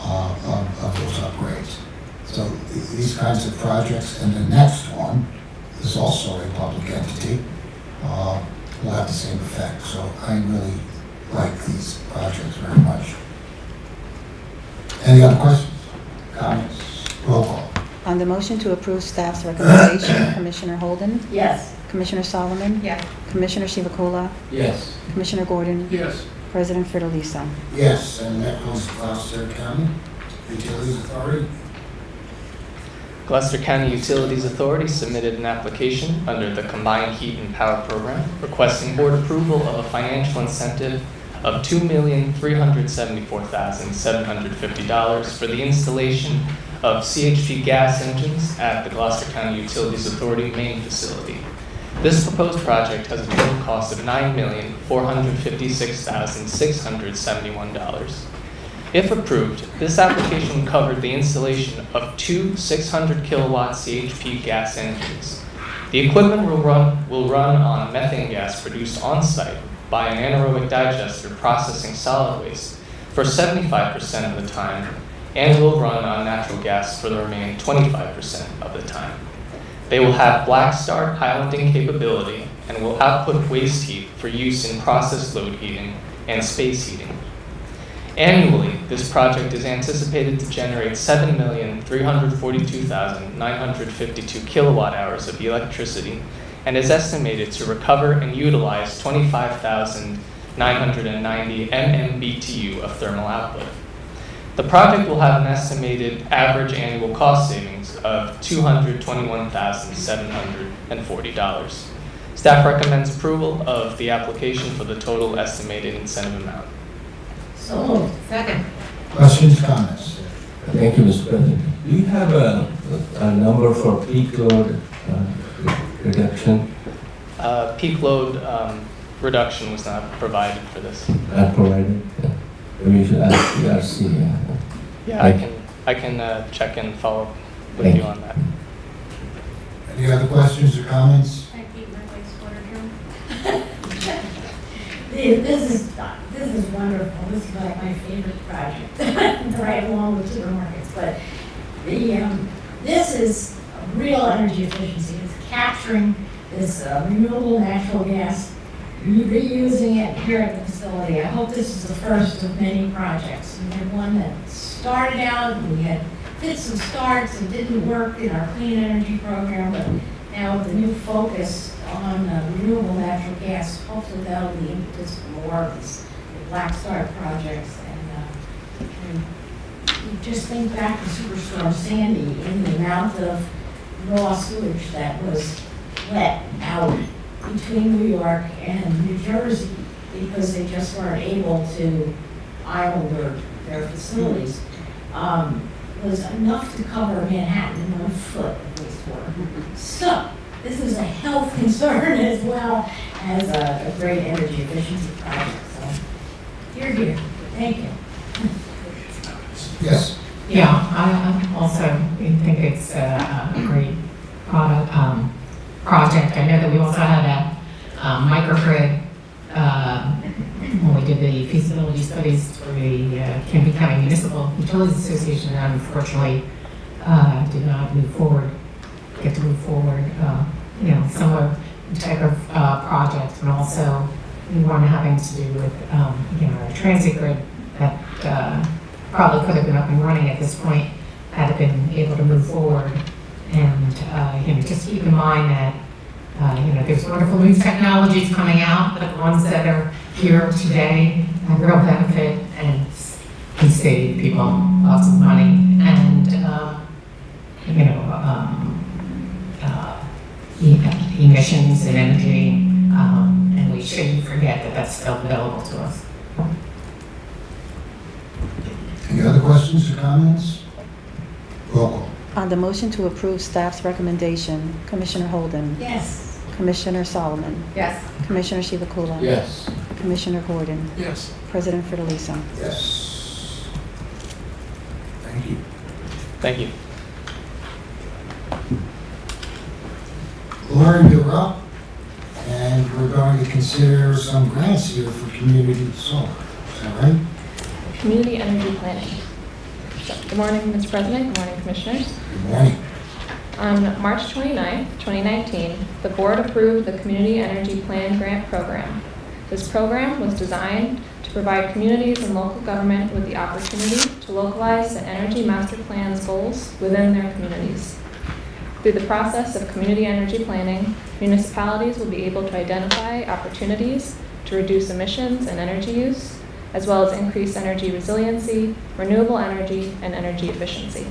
of those upgrades. So these kinds of projects, and the next one is also a public entity, will have the same effect. So I really like these projects very much. Any other questions, comments? Roll call. On the motion to approve staff's recommendation, Commissioner Holden, Yes. Commissioner Solomon, Yes. Commissioner Shivakola, Yes. Commissioner Gordon, Yes. President Fidelisa. Yes, and that goes to Gloucester County Utilities Authority. Gloucester County Utilities Authority submitted an application under the Combined Heat and Power Program requesting board approval of a financial incentive of $2,374,750 for the installation of CHP gas engines at the Gloucester County Utilities Authority main facility. This proposed project has a total cost of $9,456,671. If approved, this application covered the installation of two 600 kilowatt CHP gas engines. The equipment will run on methane gas produced on-site by an anaerobic digester processing solid waste for 75% of the time and will run on natural gas for the remaining 25% of the time. They will have black start islanding capability and will output waste heat for use in process load heating and space heating. Annually, this project is anticipated to generate 7,342,952 kilowatt hours of electricity and is estimated to recover and utilize 25,990 MMBTU of thermal output. The project will have an estimated average annual cost savings of $221,740. Staff recommends approval of the application for the total estimated incentive amount. So moved. Second? Questions, comments? Thank you, Mr. President. Do you have a number for peak load reduction? Peak load reduction was not provided for this. Not provided? Yeah. We should ask the RC. Yeah, I can check and follow up with Thank you you. on that. Any other questions or comments? I keep my wastewater drum. This is wonderful. This is like my favorite project, right along with supermarkets. But this is real energy efficiency. It's capturing this renewable natural gas, reusing it here at the facility. I hope this is the first of many projects. We had one that started out, and we had fits and starts and didn't work in our clean energy program, but now with the new focus on renewable natural gas, hopefully that'll be impetus for more of these Black Start projects. And you just think back to Superstorm Sandy and the amount of raw sewage that was let out between New York and New Jersey because they just weren't able to idle their facilities, was enough to cover Manhattan in 1 foot of wastewater. So this is a health concern as well as a great energy efficiency project. So here. Thank you. Yes. Yeah, I also think it's a great project. I know that we also had a microgrid when we did the feasibility studies for the Canby County Municipal Utilities Association, and unfortunately did not get to move forward. Similar type of project, and also one having to do with a transit grid that probably could have been up and running at this point had it been able to move forward. And just keep in mind that there's wonderful new technologies coming out, but the ones that are here today have real benefit and can save people lots of money and emissions and energy, and we shouldn't forget that that's still available to us. Any other questions or comments? Roll call. On the motion to approve staff's recommendation, Commissioner Holden, Yes. Commissioner Solomon, Yes. Commissioner Chivukula, Yes. Commissioner Gordon, Yes. President Fidelis. Yes. Thank you. Thank you. Lauren, you're up, and we're going to consider some grants here for community solar. Is that right? Community energy planning. Good morning, Mr. President. Good morning, Commissioners. Good morning. On March 29, 2019, the Board approved the Community Energy Plan Grant Program. This program was designed to provide communities and local government with the opportunity to localize the Energy Master Plan's goals within their communities. Through the process of community energy planning, municipalities will be able to identify opportunities to reduce emissions and energy use, as well as increase energy resiliency, renewable energy, and energy efficiency.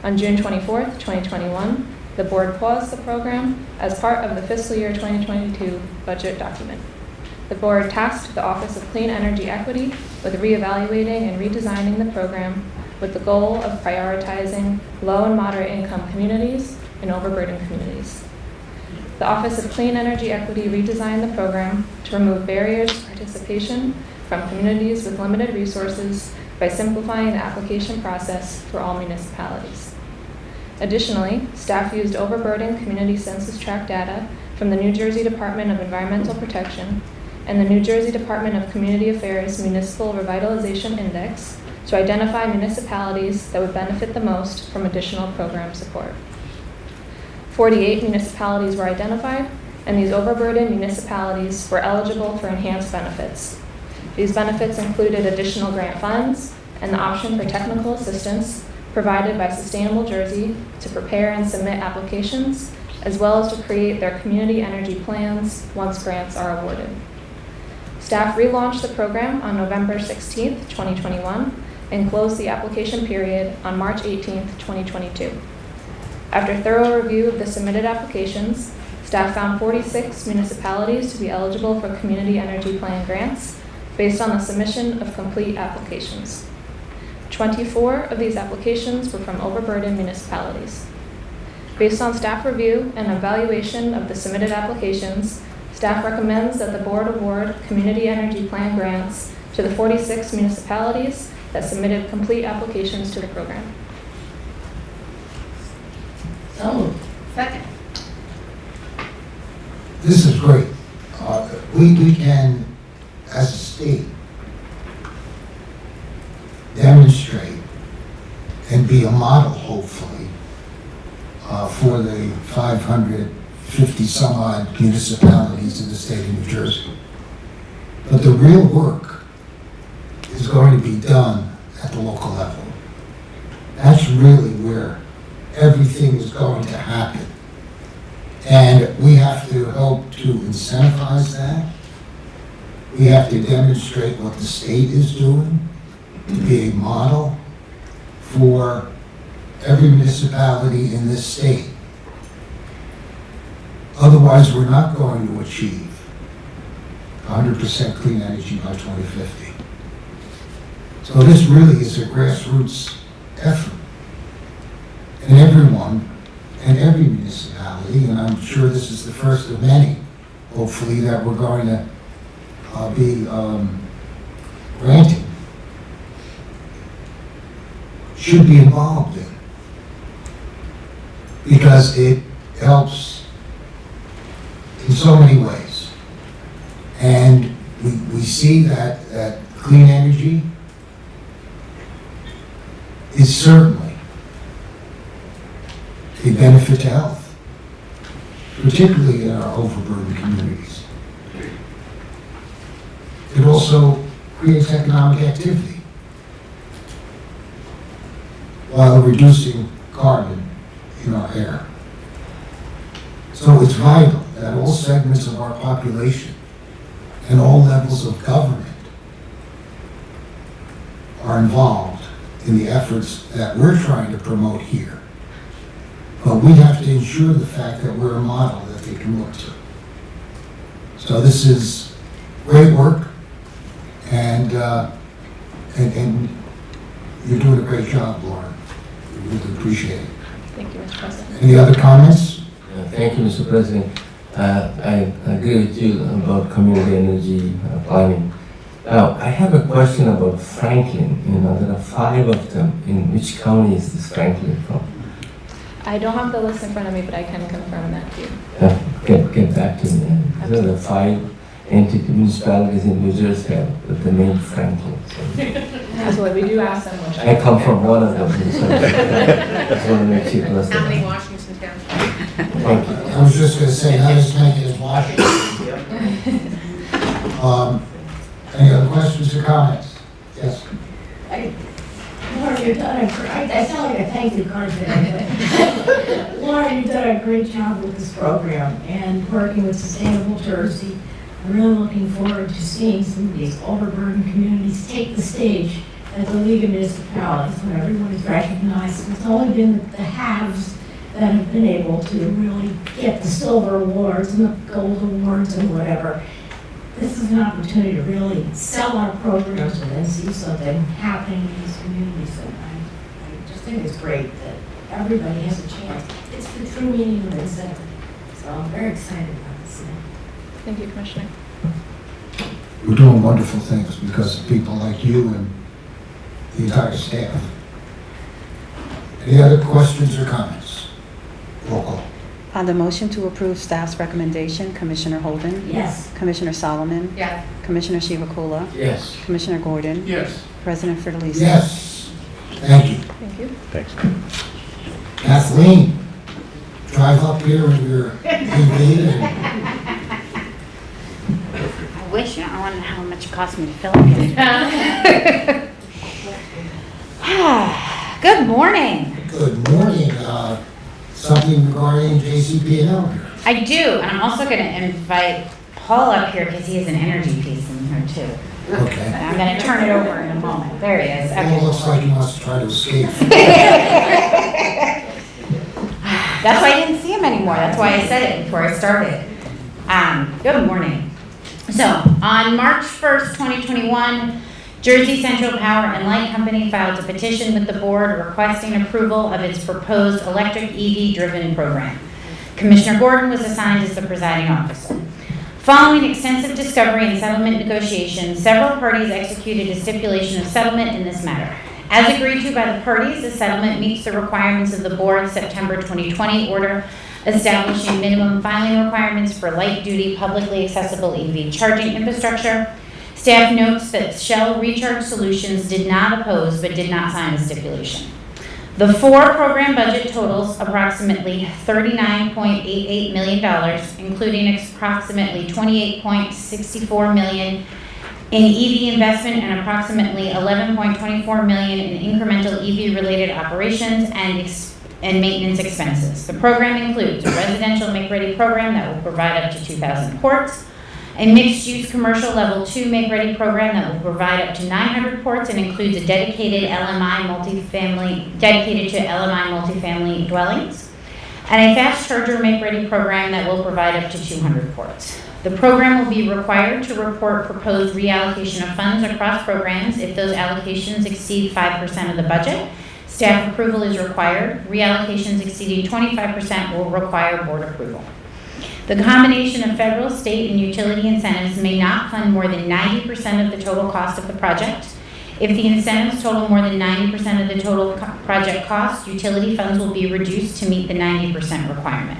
On June 24, 2021, the Board paused the program as part of the fiscal year 2022 budget document. The Board tasked the Office of Clean Energy Equity with reevaluating and redesigning the program with the goal of prioritizing low and moderate income communities and overburdened communities. The Office of Clean Energy Equity redesigned the program to remove barriers to participation from communities with limited resources by simplifying the application process for all municipalities. Additionally, staff used overburdened community census tract data from the New Jersey Department of Environmental Protection and the New Jersey Department of Community Affairs Municipal Revitalization Index to identify municipalities that would benefit the most from additional program support. 48 municipalities were identified, and these overburdened municipalities were eligible for enhanced benefits. These benefits included additional grant funds and the option for technical assistance provided by Sustainable Jersey to prepare and submit applications, as well as to create their community energy plans once grants are awarded. Staff relaunched the program on November 16, 2021, and closed the application period on March 18, 2022. After thorough review of the submitted applications, staff found 46 municipalities to be eligible for community energy plan grants based on the submission of complete applications. 24 of these applications were from overburdened municipalities. Based on staff review and evaluation of the submitted applications, staff recommends that the Board award community energy plan grants to the 46 municipalities that submitted complete applications to the program. So moved. Second. This is great. We can, as a state, demonstrate and be a model, hopefully, for the 500 50-some odd municipalities in the state of New Jersey. But the real work is going to be done at the local level. That's really where everything is going to happen. And we have to help to incentivize that. We have to demonstrate what the state is doing to be a model for every municipality in this state. Otherwise, we're not going to achieve 100% clean energy by 2050. So this really is a grassroots effort. And everyone, and every municipality, and I'm sure this is the first of many, hopefully, that we're going to be granting, should be involved in. Because it helps in so many ways. And we see that clean energy is certainly a benefit to health, particularly in our overburdened communities. It also creates economic activity while reducing carbon in our air. So it's vital that all segments of our population and all levels of government are involved in the efforts that we're trying to promote here. But we have to ensure the fact that we're a model that they can look to. So this is great work, and you're doing a great job, Lauren. We really appreciate it. Thank you, Mr. President. Any other comments? Thank you, Mr. President. I agree with you about community energy planning. Now, I have a question about Franklin. There are 5 of them. In which county is this Franklin from? I don't have the list in front of me, but I can confirm that to you. Get back to me. There are 5 municipalities in New Jersey with the name Franklin. So. Absolutely, we do ask them which. I come from one of them. So just want to make sure. How many Washington towns? Thank you. I was just going to say, not as many as Washington. Any other questions or comments? Yes. Laura, you've done I sound like a thank you card today, but Laura, you've done a great job with this program and working with Sustainable Jersey. I'm really looking forward to seeing some of these overburdened communities take the stage at the League of Municipalities when everyone is recognized. It's only been the haves that have been able to really get the silver awards and the gold awards and whatever. This is an opportunity to really sell our programs and then see something happening in these communities. And I just think it's great that everybody has a chance. It's the true meaning of incentive. So I'm very excited about this now. Thank you, Commissioner. We're doing wonderful things because of people like you and the entire staff. Any other questions or comments? Roll call. On the motion to approve staff's recommendation, Commissioner Holden? Yes. Commissioner Solomon? Yes. Commissioner Chivukula? Yes. Commissioner Gordon? Yes. President Fidelisi? Yes. Thank you. Thank you. Kathleen, drive up here in your EV and I wish, I wonder how much it cost me to fill up here. Good morning. good morning. Something regarding JCP&L here. I do, and I'm also going to invite Paul up here because he has an energy piece in here too. Okay. I'm going to turn it over in a moment. There he is. It looks like he wants to try to escape. That's why I didn't see him anymore. That's why I said it before I started. Good morning. So, on March 1st, 2021, Jersey Central Power and Light Company filed a petition with the board requesting approval of its proposed electric EV-driven program. Commissioner Gordon was assigned as the presiding officer. Following extensive discovery and settlement negotiations, several parties executed a stipulation of settlement in this matter. As agreed to by the parties, the settlement meets the requirements of the board's September 2020 order establishing minimum filing requirements for light-duty publicly accessible EV charging infrastructure. Staff notes that Shell Recharge Solutions did not oppose but did not sign the stipulation. The four program budget totals approximately $39.88 million, including approximately $28.64 million in EV investment and approximately $11.24 million in incremental EV-related operations and maintenance expenses. The program includes a residential make-ready program that will provide up to 2,000 ports, a mixed-use commercial level 2 make-ready program that will provide up to 900 ports and includes a dedicated dedicated to LMI multifamily dwellings, and a fast charger make-ready program that will provide up to 200 ports. The program will be required to report proposed reallocation of funds across programs if those allocations exceed 5% of the budget. Staff approval is required. Reallocations exceeding 25% will require board approval. The combination of federal, state, and utility incentives may not fund more than 90% of the total cost of the project. If the incentives total more than 90% of the total project cost, utility funds will be reduced to meet the 90% requirement.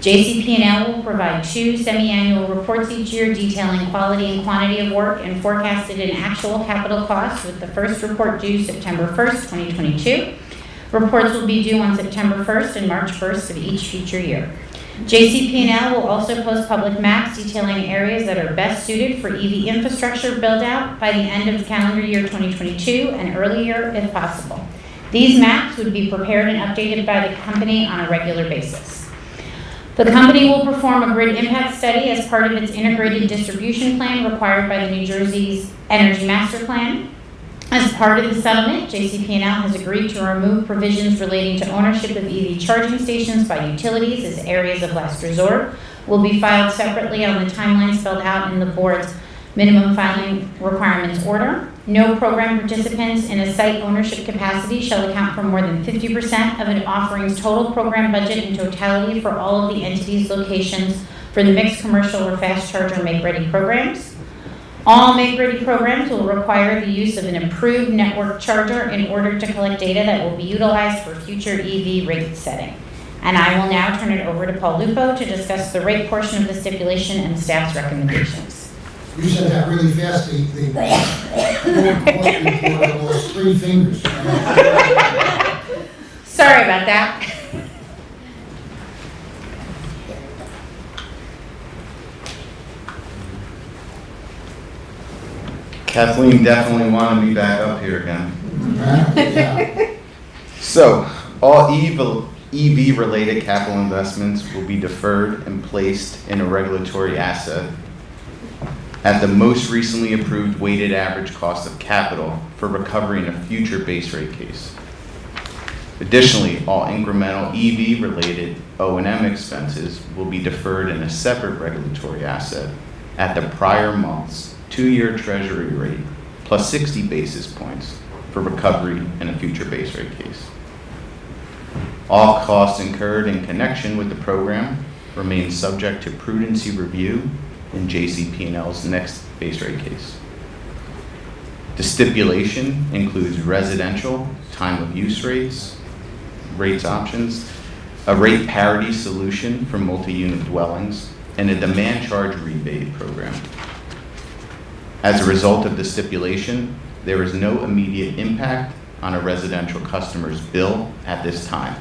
JCP&L will provide 2 semi-annual reports each year detailing quality and quantity of work and forecasted and actual capital costs, with the first report due September 1st, 2022. Reports will be due on September 1st and March 1st of each future year. JCP&L will also post public maps detailing areas that are best suited for EV infrastructure build-out by the end of calendar year 2022 and earlier if possible. These maps would be prepared and updated by the company on a regular basis. The company will perform a grid impact study as part of its integrated distribution plan required by the New Jersey's Energy Master Plan. As part of the settlement, JCP&L has agreed to remove provisions relating to ownership of EV charging stations by utilities as areas of last resort. Will be filed separately on the timeline spelled out in the board's minimum filing requirements order. No program participants in a site ownership capacity shall account for more than 50% of an offering's total program budget in totality for all of the entity's locations for the mixed commercial or fast charger make-ready programs. All make-ready programs will require the use of an approved network charger in order to collect data that will be utilized for future EV rate setting. And I will now turn it over to Paul Lupo to discuss the rate portion of the stipulation and staff's recommendations. You said that really fast, the board report lost 3 fingers. Sorry about that. Kathleen definitely wanted me back up here again. Yeah. So, all EV-related capital investments will be deferred and placed in a regulatory asset at the most recently approved weighted average cost of capital for recovery in a future base rate case. Additionally, all incremental EV-related O&M expenses will be deferred in a separate regulatory asset at the prior month's 2-year treasury rate plus 60 basis points for recovery in a future base rate case. All costs incurred in connection with the program remain subject to prudency review in JCP&L's next base rate case. The stipulation includes residential time of use rates options, a rate parity solution for multi-unit dwellings, and a demand charge rebate program. As a result of the stipulation, there is no immediate impact on a residential customer's bill at this time.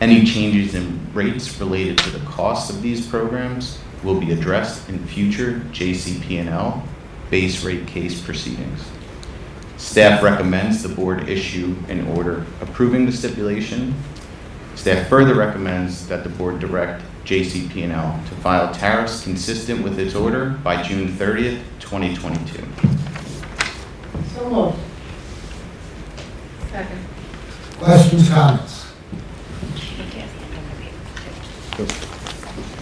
Any changes in rates related to the cost of these programs will be addressed in future JCP&L base rate case proceedings. Staff recommends the board issue an order approving the stipulation. Staff further recommends that the board direct JCP&L to file tariffs consistent with its order by June 30th, 2022. So moved. Second. Questions, comments?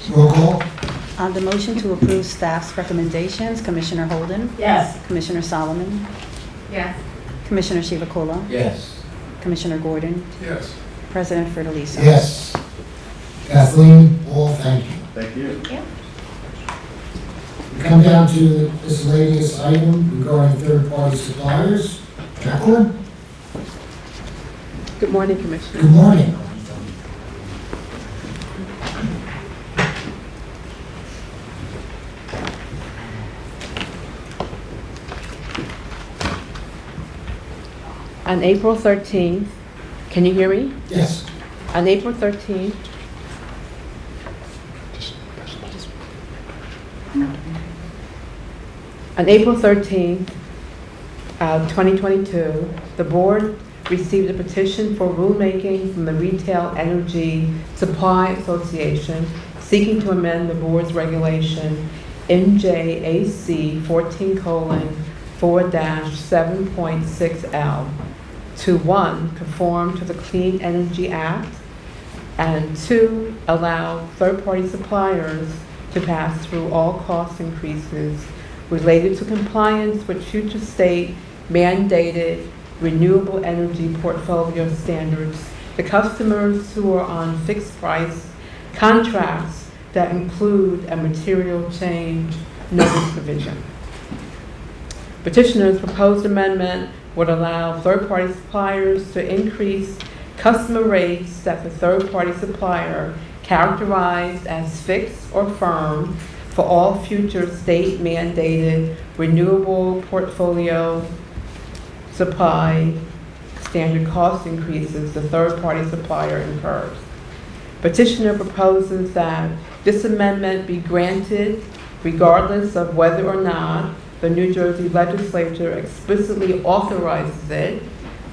Roll call? On the motion to approve staff's recommendations, Commissioner Holden, Yes. Commissioner Solomon, Yes. Commissioner Shivakola, Yes. Commissioner Gordon, Yes. President Fiordaliso. Yes. Kathleen, Paul, thank you. Thank you. We come down to the miscellaneous item regarding third-party suppliers. Jacqueline? Good morning, Commissioner. Good morning. On April 13th, Can you hear me? Yes. On April 13th, on April 13th, 2022, the board received a petition for rulemaking from the Retail Energy Supply Association seeking to amend the board's regulation NJAC 14:4-7.6L to 1, conform to the Clean Energy Act, and 2, allow third-party suppliers to pass through all cost increases related to compliance with future state mandated renewable energy portfolio standards to customers who are on fixed price contracts that include a material change notice provision. Petitioner's proposed amendment would allow third-party suppliers to increase customer rates that the third-party supplier characterized as fixed or firm for all future state-mandated renewable portfolio supply standard cost increases the third-party supplier incurs. Petitioner proposes that this amendment be granted regardless of whether or not the New Jersey legislature explicitly authorizes it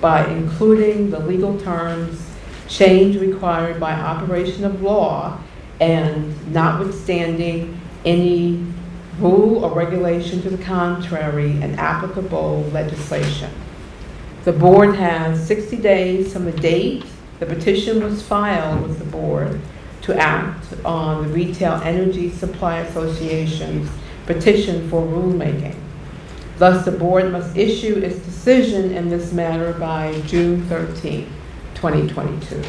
by including the legal terms change required by operation of law and notwithstanding any rule or regulation to the contrary and applicable legislation. The board has 60 days from the date the petition was filed with the board to act on the Retail Energy Supply Association's petition for rulemaking. Thus, the board must issue its decision in this matter by June 13, 2022.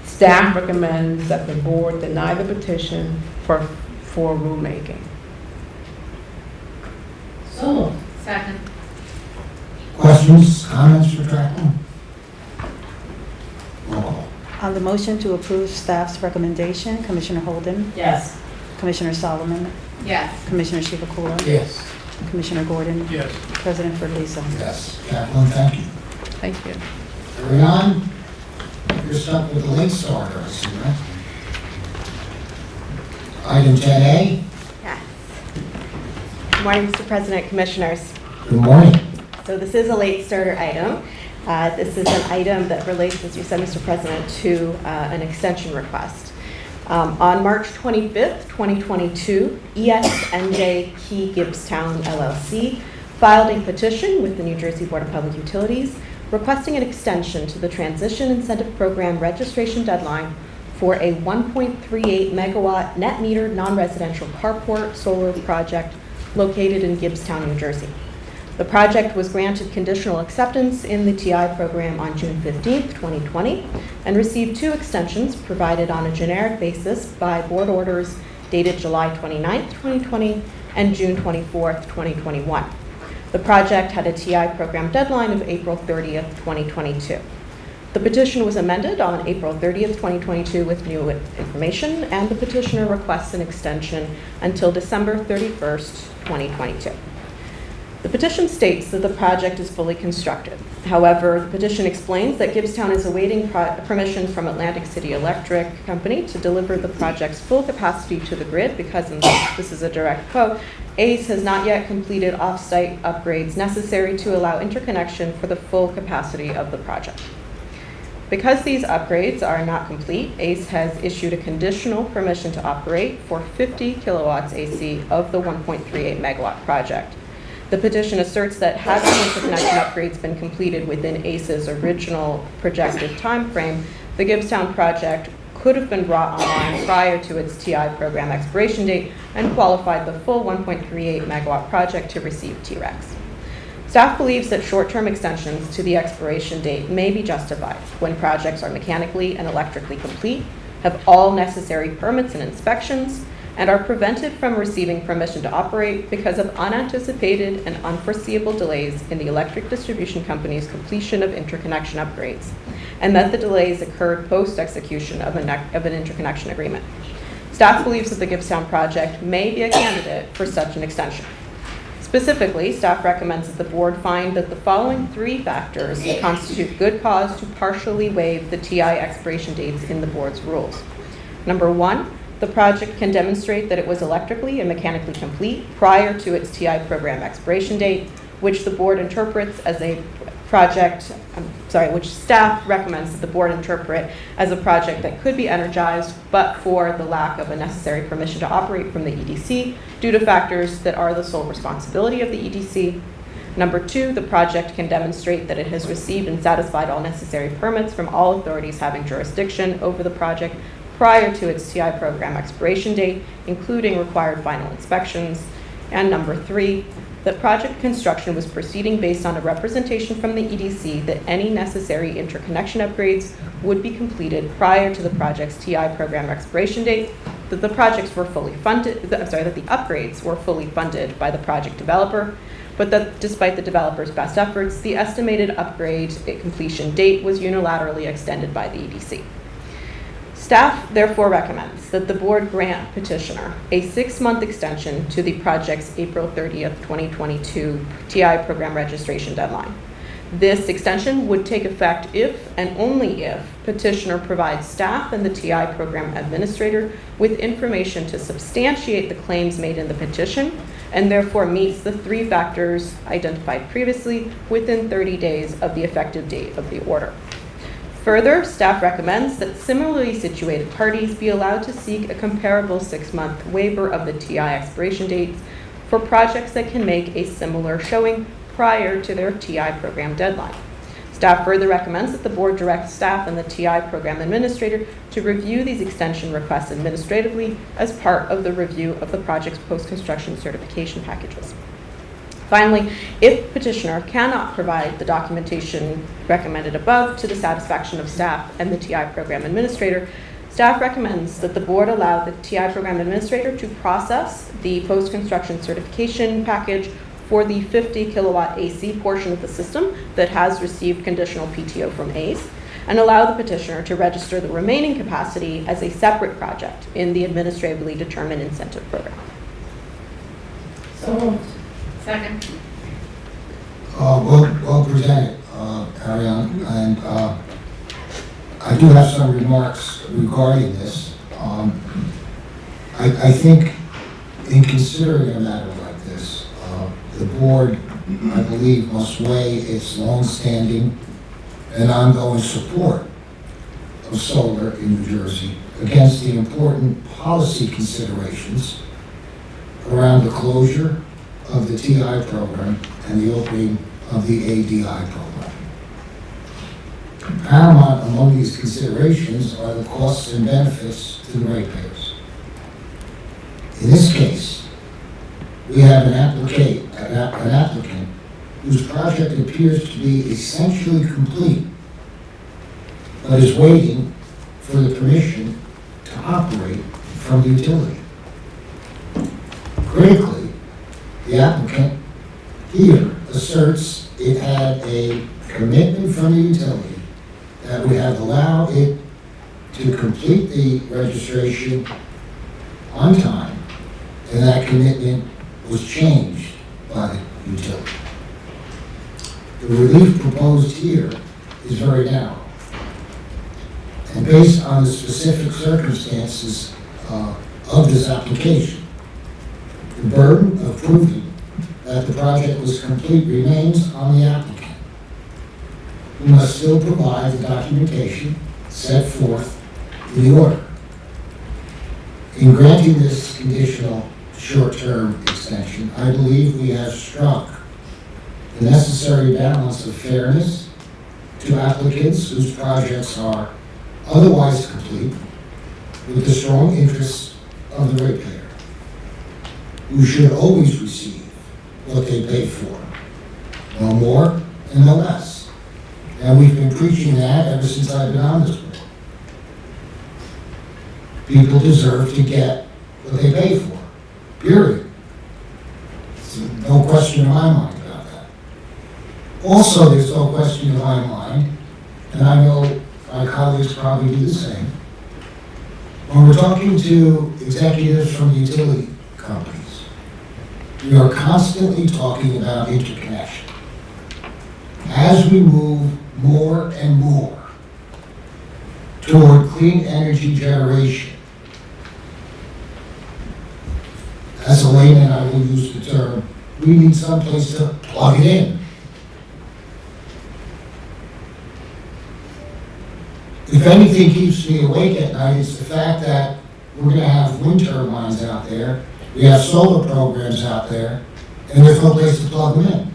Staff recommends that the board deny the petition for rulemaking. So moved. Second. Questions, comments for Jacqueline? Roll call. On the motion to approve staff's recommendation, Commissioner Holden, Yes. Commissioner Solomon, Yes. Commissioner Chivukula, Yes. Commissioner Gordon, Yes. President Ferguson. Yes. Jacqueline, thank you. Thank you. Carry on. You're stuck with the late starter, I see, right? Item 10A. Yes. Good morning, Mr. President, Commissioners. Good morning. So this is a late starter item. This is an item that relates, as you said, Mr. President, to an extension request. On March 25th, 2022, ESNJ Key Gibbstown LLC filed a petition with the New Jersey Board of Public Utilities requesting an extension to the Transition Incentive Program registration deadline for a 1.38 megawatt net metered non-residential carport solar project located in Gibbstown, New Jersey. The project was granted conditional acceptance in the TI program on June 15th, 2020, and received 2 extensions provided on a generic basis by board orders dated July 29th, 2020 and June 24th, 2021. The project had a TI program deadline of April 30th, 2022. The petition was amended on April 30th, 2022 with new information, and the petitioner requests an extension until December 31st, 2022. The petition states that the project is fully constructed. However, the petition explains that Gibbstown is awaiting permission from Atlantic City Electric Company to deliver the project's full capacity to the grid because, and this is a direct quote, ACE has not yet completed off-site upgrades necessary to allow interconnection for the full capacity of the project. Because these upgrades are not complete, ACE has issued a conditional permission to operate for 50 kilowatts AC of the 1.38 megawatt project. The petition asserts that had the interconnection upgrades been completed within ACE's original projected timeframe, the Gibbstown project could have been brought online prior to its TI program expiration date and qualified the full 1.38 megawatt project to receive TRECs. Staff believes that short-term extensions to the expiration date may be justified when projects are mechanically and electrically complete, have all necessary permits and inspections, and are prevented from receiving permission to operate because of unanticipated and unforeseeable delays in the electric distribution company's completion of interconnection upgrades, and that the delays occurred post-execution of an interconnection agreement. Staff believes that the Gibbstown project may be a candidate for such an extension. Specifically, staff recommends that the board find that the following 3 factors constitute good cause to partially waive the TI expiration dates in the board's rules. Number 1, the project can demonstrate that it was electrically and mechanically complete prior to its TI program expiration date, which the board interprets as a which staff recommends that the board interpret as a project that could be energized, but for the lack of a necessary permission to operate from the EDC due to factors that are the sole responsibility of the EDC. Number 2, the project can demonstrate that it has received and satisfied all necessary permits from all authorities having jurisdiction over the project prior to its TI program expiration date, including required final inspections. And number 3, that project construction was proceeding based on a representation from the EDC that any necessary interconnection upgrades would be completed prior to the project's TI program expiration date, that the projects were fully funded, that the upgrades were fully funded by the project developer, but that despite the developer's best efforts, the estimated upgrade completion date was unilaterally extended by the EDC. Staff therefore recommends that the board grant petitioner a 6-month extension to the project's April 30th, 2022 TI program registration deadline. This extension would take effect if and only if petitioner provides staff and the TI program administrator with information to substantiate the claims made in the petition and therefore meets the 3 factors identified previously within 30 days of the effective date of the order. Further, staff recommends that similarly situated parties be allowed to seek a comparable 6-month waiver of the TI expiration dates for projects that can make a similar showing prior to their TI program deadline. Staff further recommends that the board direct staff and the TI program administrator to review these extension requests administratively as part of the review of the project's post-construction certification packages. Finally, if petitioner cannot provide the documentation recommended above to the satisfaction of staff and the TI program administrator, staff recommends that the board allow the TI program administrator to process the post-construction certification package for the 50 kilowatt AC portion of the system that has received conditional PTO from ACE, and allow the petitioner to register the remaining capacity as a separate project in the administratively determined incentive program. So moved. Second. Well presented, Ariane, and I do have some remarks regarding this. I think in considering a matter like this, the board, I believe, must weigh its long-standing and ongoing support of solar in New Jersey against the important policy considerations around the closure of the TI program and the opening of the ADI program. Paramount among these considerations are the costs and benefits to the ratepayers. In this case, we have an applicant whose project appears to be essentially complete, but is waiting for the permission to operate from the utility. Critically, the applicant here asserts it had a commitment from the utility that would have allowed it to complete the registration on time, and that commitment was changed by the utility. The relief proposed here is very narrow, and based on the specific circumstances of this application, the burden of proving that the project was complete remains on the applicant, who must still provide the documentation set forth in the order. In granting this conditional short-term extension, I believe we have struck the necessary balance of fairness to applicants whose projects are otherwise complete with the strong interests of the ratepayer, who should always receive what they pay for, no more and no less. And we've been preaching that ever since I've been on this board. People deserve to get what they pay for, period. So no question in my mind about that. Also, there's no question in my mind, and I know my colleagues probably do the same, when we're talking to executives from the utility companies, We are constantly talking about interconnection. As we move more and more toward clean energy generation, as a layman, I will use the term, we need someplace to plug it in. If anything keeps me awake at night, it's the fact that we're going to have wind turbines out there, we have solar programs out there, and there's no place to plug them in.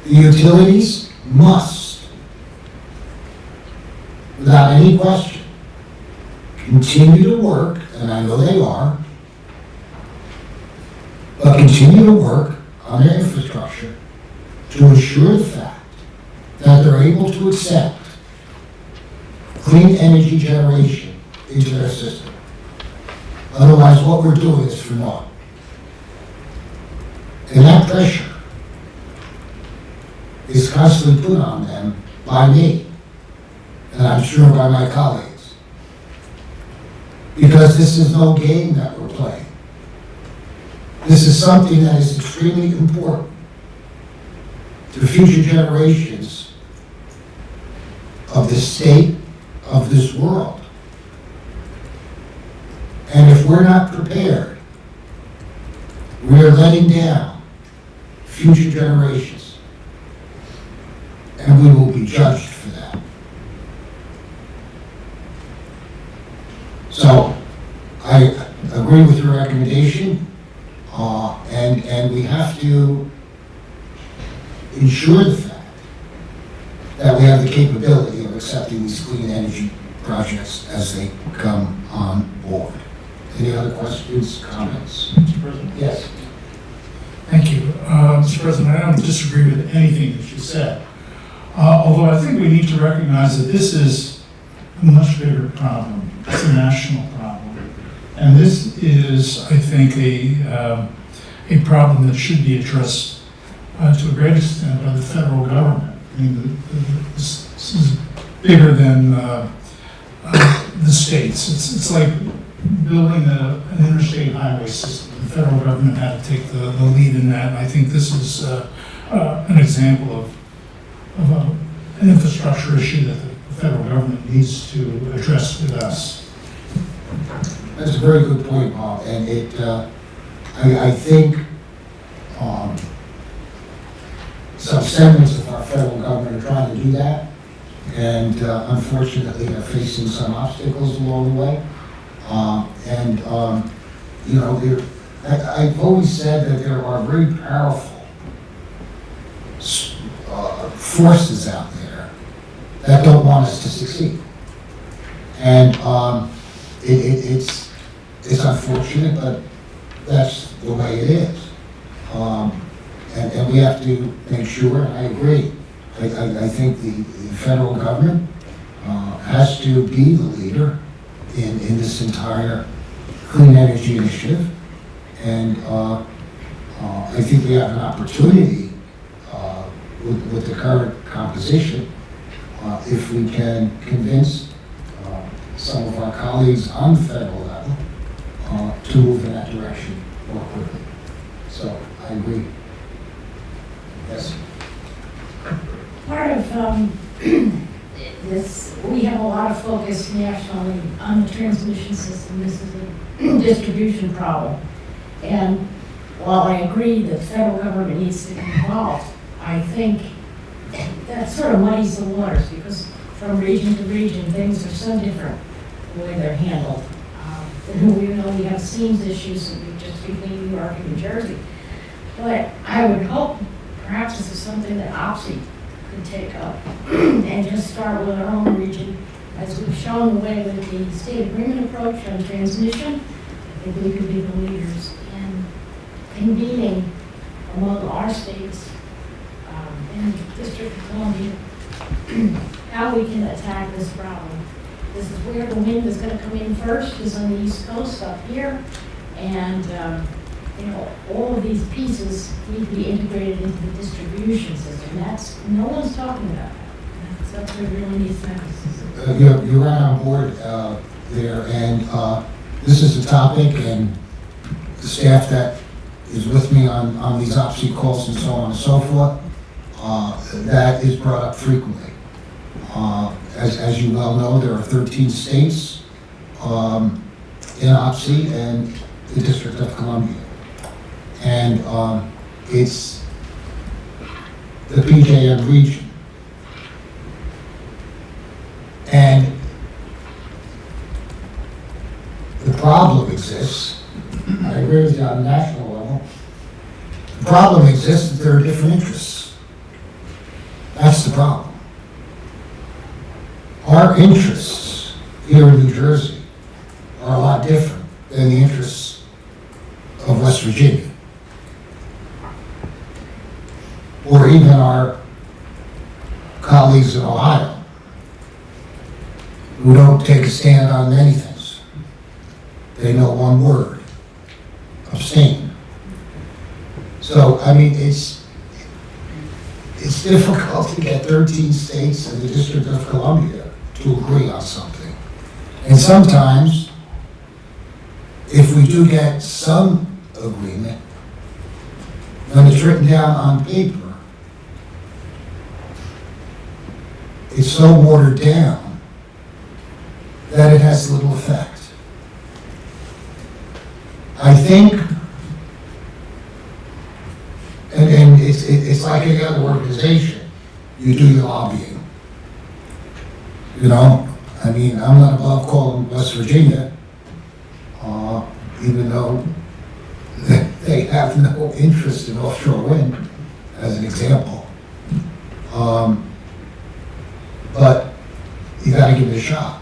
The utilities must, without any question, continue to work, and I know they are, but continue to work on their infrastructure to ensure the fact that they're able to accept clean energy generation into their system. Otherwise, what we're doing is for naught. And that pressure is constantly put on them by me, and I'm sure by my colleagues. Because this is no game that we're playing. This is something that is extremely important to future generations of this state, of this world. And if we're not prepared, we're letting down future generations. And we will be judged for that. So, I agree with your recommendation, and we have to ensure the fact that we have the capability of accepting these clean energy projects as they come on board. Any other questions, comments? Mr. President? Yes. Thank you. Mr. President, I don't disagree with anything that you said. Although I think we need to recognize that this is a much bigger problem. It's a national problem. And this is, I think, a problem that should be addressed to a great extent by the federal government. I mean, this is bigger than the states. It's like building an interstate highway system. The federal government had to take the lead in that. I think this is an example of an infrastructure issue that the federal government needs to address with us. That's a very good point, Bob. And I think some segments of our federal government are trying to do that, and unfortunately are facing some obstacles along the way. You know, I've always said that there are very powerful forces out there that don't want us to succeed. And it's unfortunate, but that's the way it is. And we have to make sure, and I agree, I think the federal government has to be the leader in this entire clean energy initiative. And I think we have an opportunity with the current composition, if we can convince some of our colleagues on the federal level to move in that direction more quickly. So I agree. Yes. Part of this, we have a lot of focus nationally on the transmission system. This is a distribution problem. And while I agree that federal government needs to be involved, I think that sort of muddies the waters, because from region to region, things are so different the way they're handled. We know we have seams issues just between New York and New Jersey. But I would hope perhaps this is something that OPSI could take up and just start with our own region. As we've shown the way with the state agreement approach on transmission, I think we could be the leaders in convening among our states and the District of Columbia how we can attack this problem. This is where the wind is going to come in first, is on the East Coast up here. And you know, all of these pieces need to be integrated into the distribution system. That's, no one's talking about that. That's what really needs to happen. You're right on board there, and this is a topic, and the staff that is with me on these OPSI calls and so on and so forth, that is brought up frequently. As you well know, there are 13 states in OPSI and the District of Columbia. And it's the PJM region. And the problem exists, I agree with you on a national level, the problem exists that there are different interests. That's the problem. Our interests here in New Jersey are a lot different than the interests of West Virginia, or even our colleagues in Ohio, who don't take a stand on many things. They know one word: abstain. So, I mean, it's difficult to get 13 states and the District of Columbia to agree on something. And sometimes, if we do get some agreement, when it's written down on paper, it's so watered down that it has little effect. I think, and it's like any other organization, you do your lobbying. You know, I mean, I'm not above calling West Virginia, even though they have no interest in offshore wind, as an example. But you got to give it a shot.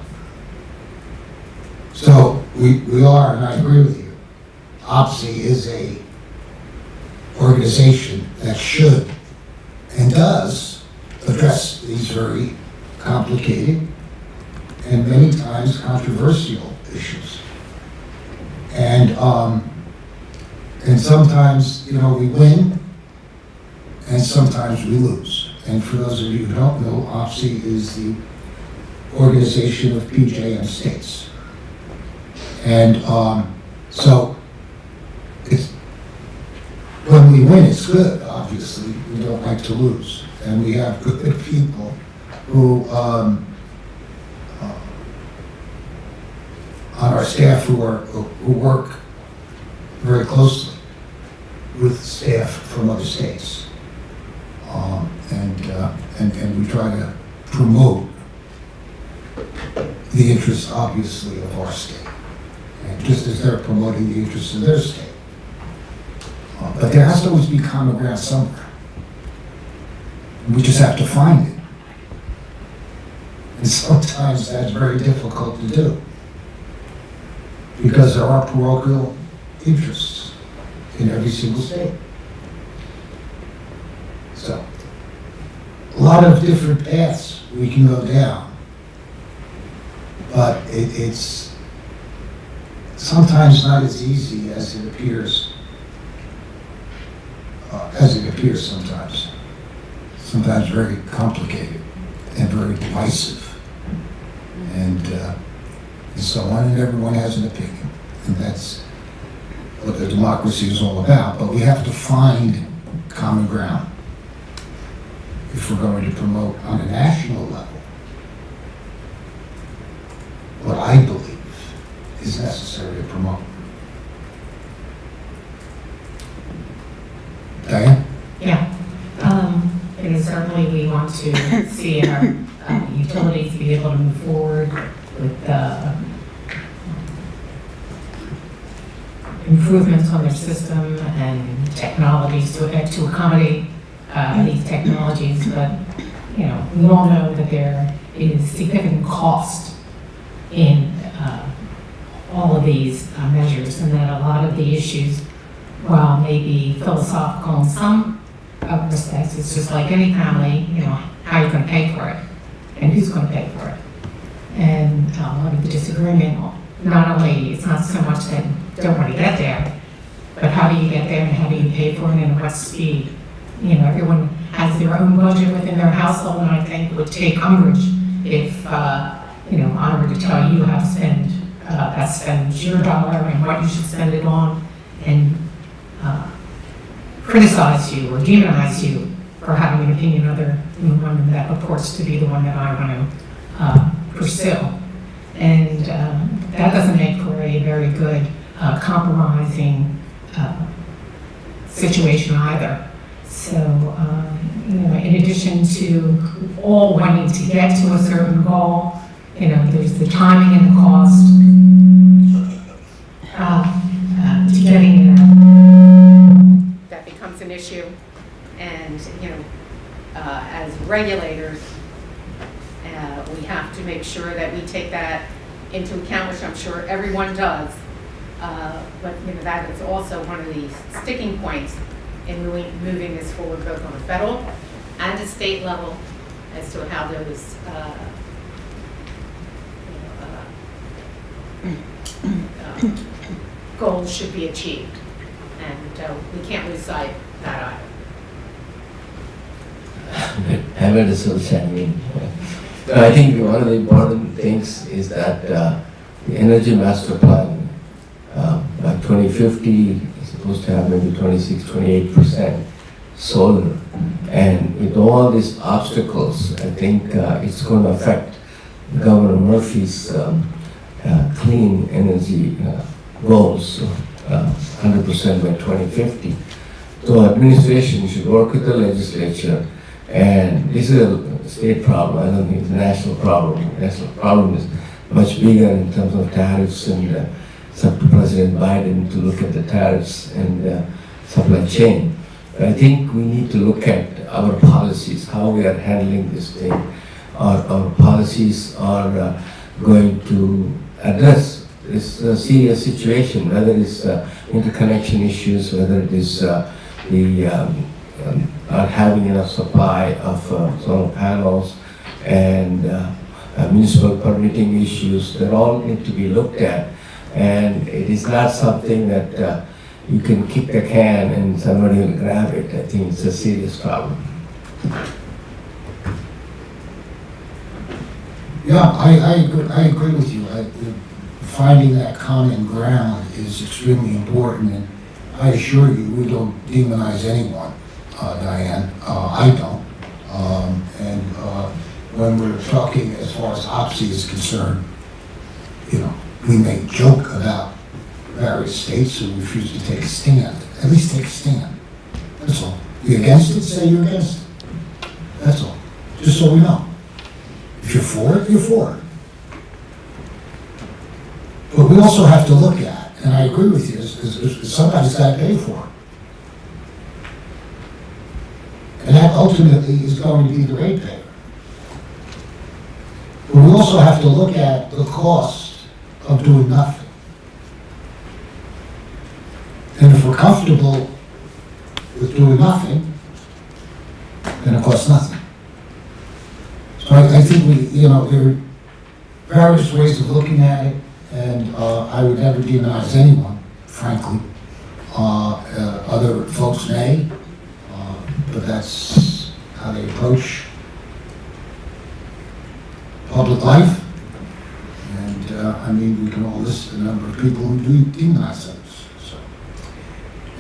So we are, and I agree with you, OPSI is a organization that should and does address these very complicated and many times controversial issues. And sometimes, you know, we win, and sometimes we lose. And for those of you who don't know, OPSI is the organization of PJM states. And so, it's, when we win, it's good, obviously. We don't like to lose. And we have good people who, on our staff who work very closely with staff from other states. And we try to promote the interests, obviously, of our state. And just as they're promoting the interests of their state. But there has to always be common ground somewhere. And we just have to find it. And sometimes that's very difficult to do, because there are parochial interests in every single state. So, a lot of different paths we can go down, but it's sometimes not as easy as it appears. Sometimes. Sometimes very complicated and very divisive, and so on. And everyone has an opinion, and that's what the democracy is all about. But we have to find common ground if we're going to promote on a national level what I believe is necessary to promote. Diane? Yeah. And certainly we want to see our utilities be able to move forward with improvements on their system and technologies to accommodate these technologies. But, you know, we all know that there is significant cost in all of these measures, and that a lot of the issues, while maybe philosophical in some respects, it's just like any family, you know, how are you going to pay for it and who's going to pay for it. And a lot of the disagreement, not only, it's not so much that you don't want to get there, but how do you get there and how do you pay for it and at what speed? You know, everyone has their own budget within their household, and I think it would take umbrage if, you know, I were to tell you how to spend your dollar and what you should spend it on, and criticize you or demonize you for having an opinion other than the one that purports to be the one that I want to pursue. And that doesn't make for a very good compromising situation either. So, in addition to all wanting to get to a certain goal, there's the timing and the cost to getting there. That becomes an issue. And, as regulators, we have to make sure that we take that into account, which I'm sure everyone does. But, that is also one of the sticking points in moving this forward, both on the federal and the state level, as to how those goals should be achieved. And we can't lose sight of that either. I think one of the important things is that the energy master plan by 2050 is supposed to have maybe 26-28% solar, and with all these obstacles, I think it's going to affect Governor Murphy's clean energy goals, 100% by 2050. So administration should work with the legislature, and this is a state problem. I don't think it's a national problem. The national problem is much bigger in terms of tariffs, and it's up to President Biden to look at the tariffs and supply chain. But I think we need to look at our policies, how we are handling this thing. Our policies are going to address this serious situation, whether it's interconnection issues, whether it is not having enough supply of solar panels, and municipal permitting issues. That all need to be looked at, and it is not something that you can kick the can and somebody will grab it. I think it's a serious problem. Yeah, I agree with you. Finding that common ground is extremely important, and I assure you, we don't demonize anyone, Diane. I don't. And when we're talking as far as OPSI is concerned, we may joke about various states who refuse to take a stand. At least take a stand. That's all. You're against it, say you're against it. That's all. Just so we know. If you're for it, you're for it. But we also have to look at, and I agree with you, somebody's got to pay for it. And that ultimately is going to be the ratepayer. But we also have to look at the cost of doing nothing. And if we're comfortable with doing nothing, then it costs nothing. So I think there are various ways of looking at it, and I would never demonize anyone, frankly. Other folks may, but that's how they approach public life. And we can all list the number of people who do demonize others. So,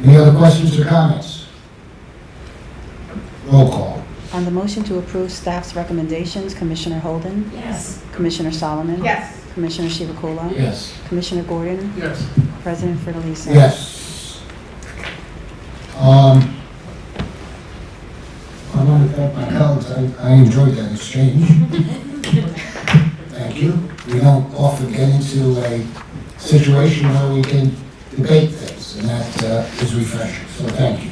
any other questions or comments? Roll call. On the motion to approve staff's recommendations, Commissioner Holden? Yes. Commissioner Solomon? Yes. Commissioner Chivukula? Yes. Commissioner Gordon? Yes. President Fidelisa? Yes. I want to thank my colleagues. I enjoyed that exchange. Thank you. We don't often get into a situation where we can debate things, and that is refreshing. So thank you.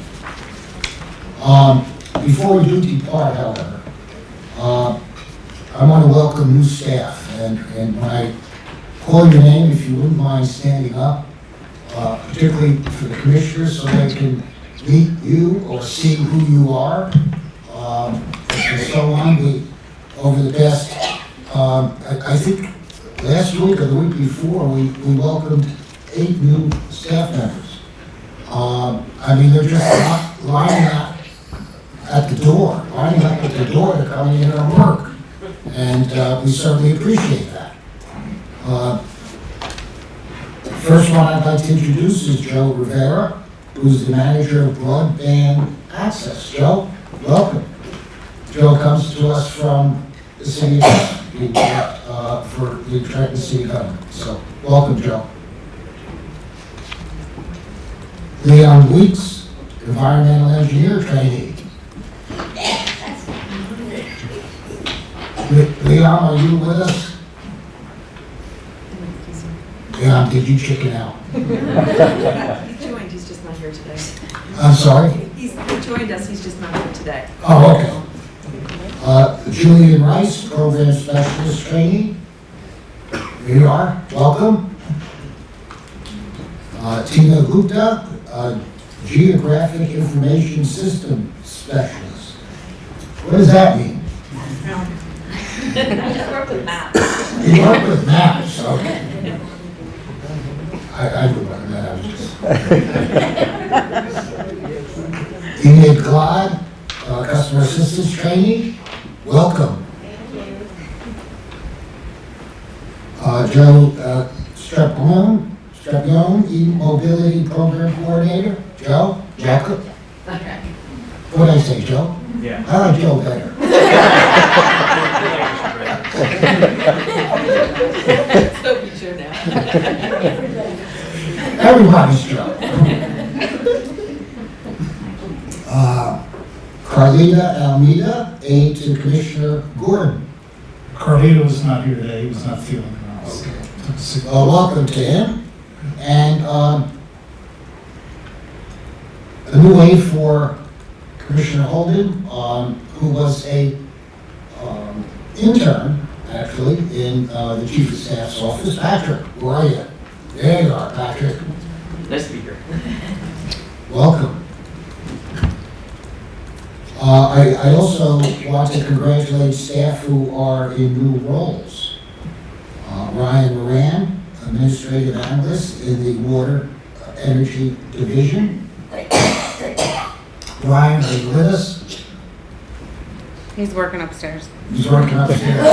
Before we do depart, however, I want to welcome new staff. And when I call your name, if you wouldn't mind standing up, particularly for the commissioners, so they can meet you or see who you are, and so on. Over the past, I think last week or the week before, we welcomed 8 new staff members. They're just lining up at the door, to come in and work. And we certainly appreciate that. First one I'd like to introduce is Joe Rivera, who's the manager of Broadband Access. Joe, welcome. Joe comes to us from the city for the Trenton City Government. So, welcome, Joe. Leon Weeks, environmental engineer trainee. Leon, are you with us? Leon, did you chicken out? He joined, he's just not here today. I'm sorry? He joined us, he's just not here today. Oh, okay. Julian Rice, program specialist trainee. Here you are, welcome. Tina Gupta, geographic information system specialist. What does that mean? I just work with maps. You work with maps, okay. I would recommend, I was just. Enid Glad, customer assistance trainee, welcome. Joe Strepion, e-mobility program coordinator. Joe, Jacob. Okay. What did I say, Joe? Yeah. I like Joe better. So be sure now. Everybody's Joe. Carlita Almeida, aide to Commissioner Gordon. Carlito is not here today, he was not feeling well. Okay. Welcome to him. And a new aide for Commissioner Holden, who was a intern, actually, in the Chief of Staff's office. Patrick, where are you? There you are, Patrick. Nice to be here. Welcome. I also want to congratulate staff who are in new roles. Ryan Moran, Administrative Analyst in the Water Energy Division. Ryan, are you with us? He's working upstairs. He's working upstairs.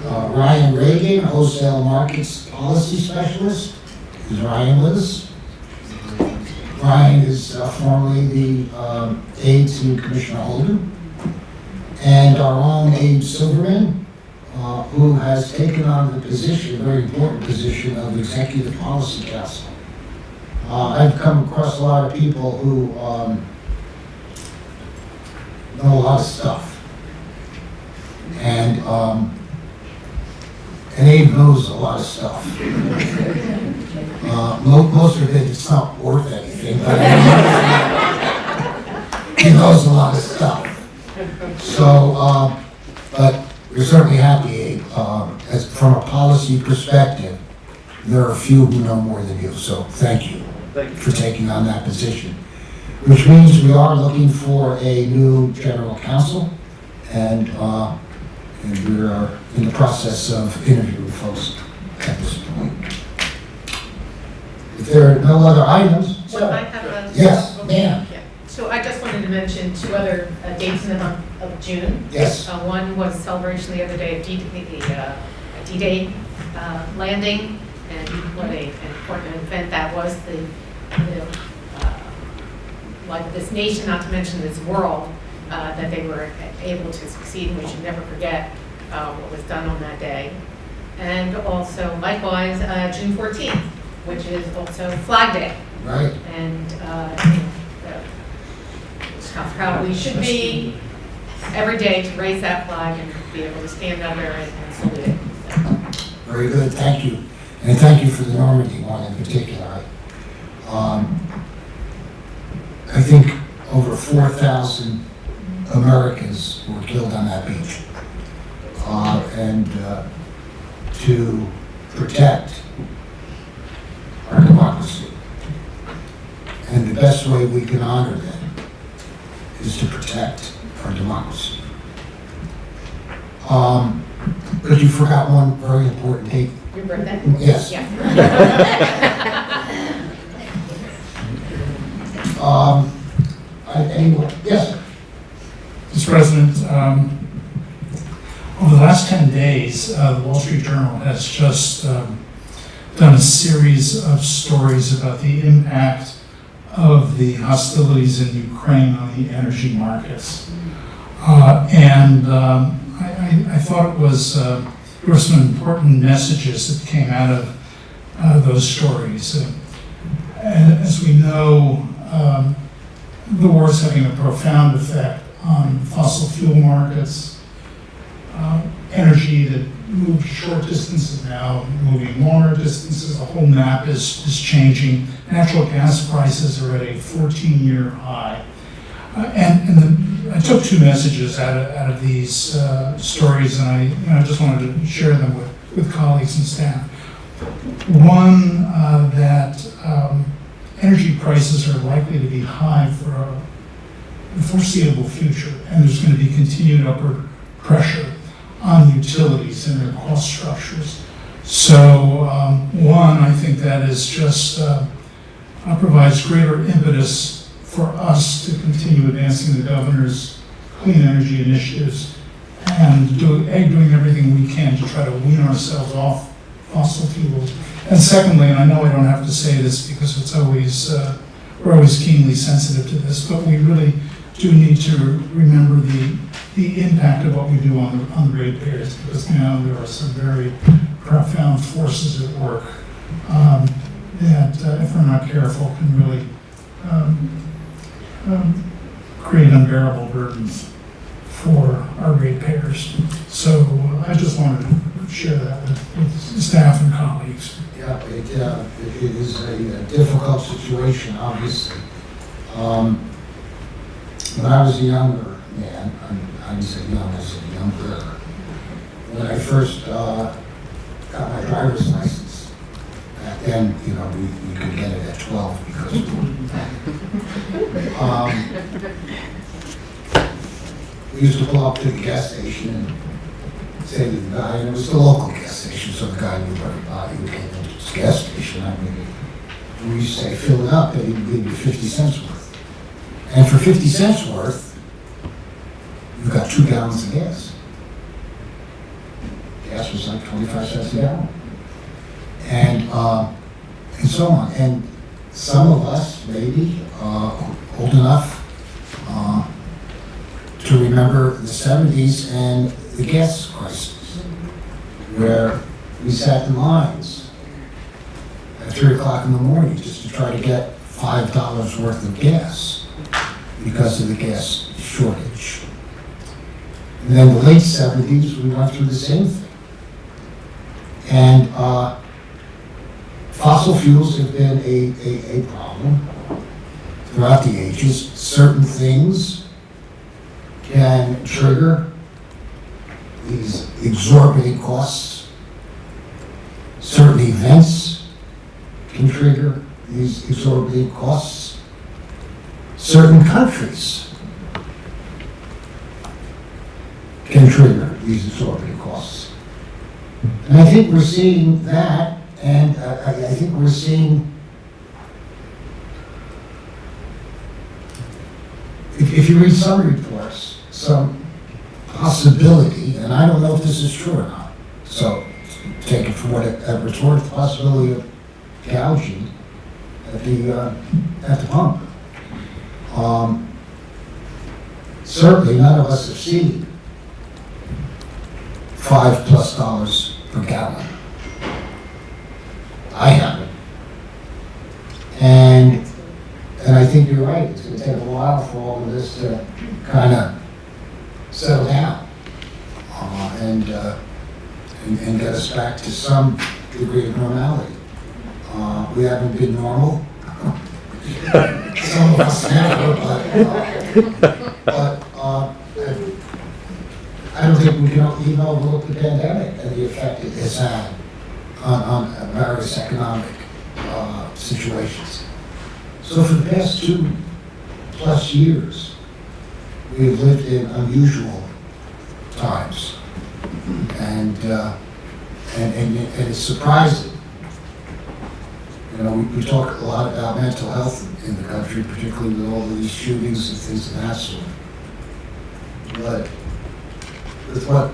Ryan Reagan, Wholesale Markets Policy Specialist. Is Ryan with us? Ryan is formerly the aide to Commissioner Holden. And our own Abe Silverman, who has taken on the position, a very important position of Executive Policy Council. I've come across a lot of people who know a lot of stuff. And Abe knows a lot of stuff. Most of it is not worth anything, but he knows a lot of stuff. So, but we're certainly happy, Abe. As from a policy perspective, there are a few who know more than you, so thank you for taking on that position. Which means we are looking for a new general counsel, and we are in the process of interviewing folks at this point. If there are no other items, Well, I have a. yes, ma'am. Yeah. So I just wanted to mention two other dates in the month of June. Yes. One was celebration the other day of D-Day landing, and what an important event that was. Like this nation, not to mention this world, that they were able to succeed, and we should never forget what was done on that day. And also, likewise, June 14th, which is also Flag Day. Right. And how proud we should be every day to raise that flag and be able to stand under and salute it. So. Very good, thank you. And thank you for the Normandy one in particular. I think over 4,000 Americans were killed on that beach. And to protect our democracy. And the best way we can honor them is to protect our democracy. But you forgot one very important date. Your birthday? Yes. Yeah. Anyone? Yes, sir. Mr. President, over the last 10 days, the Wall Street Journal has just done a series of stories about the impact of the hostilities in Ukraine on the energy markets. I thought it was, there were some important messages that came out of those stories. As we know, the war is having a profound effect on fossil fuel markets, energy that moved short distances now moving longer distances. The whole map is changing. Natural gas prices are at a 14-year high. I took two messages out of these stories, and I just wanted to share them with colleagues and staff. One, that energy prices are likely to be high for a foreseeable future, and there's going to be continued upward pressure on utilities and their cost structures. So, one, I think that is just provides greater impetus for us to continue advancing the governor's clean energy initiatives and doing everything we can to try to wean ourselves off fossil fuels. And secondly, and I know I don't have to say this because it's always we're always keenly sensitive to this, but we really do need to remember the impact of what we do on the ratepayers, because now there are some very profound forces at work that, if we're not careful, can really create unbearable burdens for our ratepayers. So I just wanted to share that with staff and colleagues. Yeah, it is a difficult situation, obviously. When I was a younger man, I would say young, I said younger, when I first got my driver's license, back then, we could get it at 12 because we used to pull up to the gas station and say to the guy, and it was the local gas station, so the guy knew everybody who came into this gas station. I mean, we used to say, fill it up, and he'd give you 50 cents worth. And for 50 cents worth, you've got 2 gallons of gas. Gas was like 25 cents a gallon. And so on. And some of us, maybe, old enough to remember the 70s and the gas crisis, where we sat in lines at 3 o'clock in the morning just to try to get $5 worth of gas because of the gas shortage. And then the late 70s, we went through the same thing. And fossil fuels have been a problem throughout the ages. Certain things can trigger these exorbitant costs. Certain events can trigger these exorbitant costs. Certain countries can trigger these exorbitant costs. And I think we're seeing that, and I think we're seeing, if you read some reports, some possibility, and I don't know if this is true or not, so take it for whatever it's worth, the possibility of gouging at the pump. Certainly none of us have seen $5+ per gallon. I haven't. And I think you're right, it's going to take a while for all of this to kind of settle down and get us back to some degree of normality. We haven't been normal. Some of us never, but I don't think we can even overlook the pandemic and the effect it has had on various economic situations. So for the past 2+ years, we have lived in unusual times, and it's surprising. We talk a lot about mental health in the country, particularly with all of these shootings and things of that sort. But with what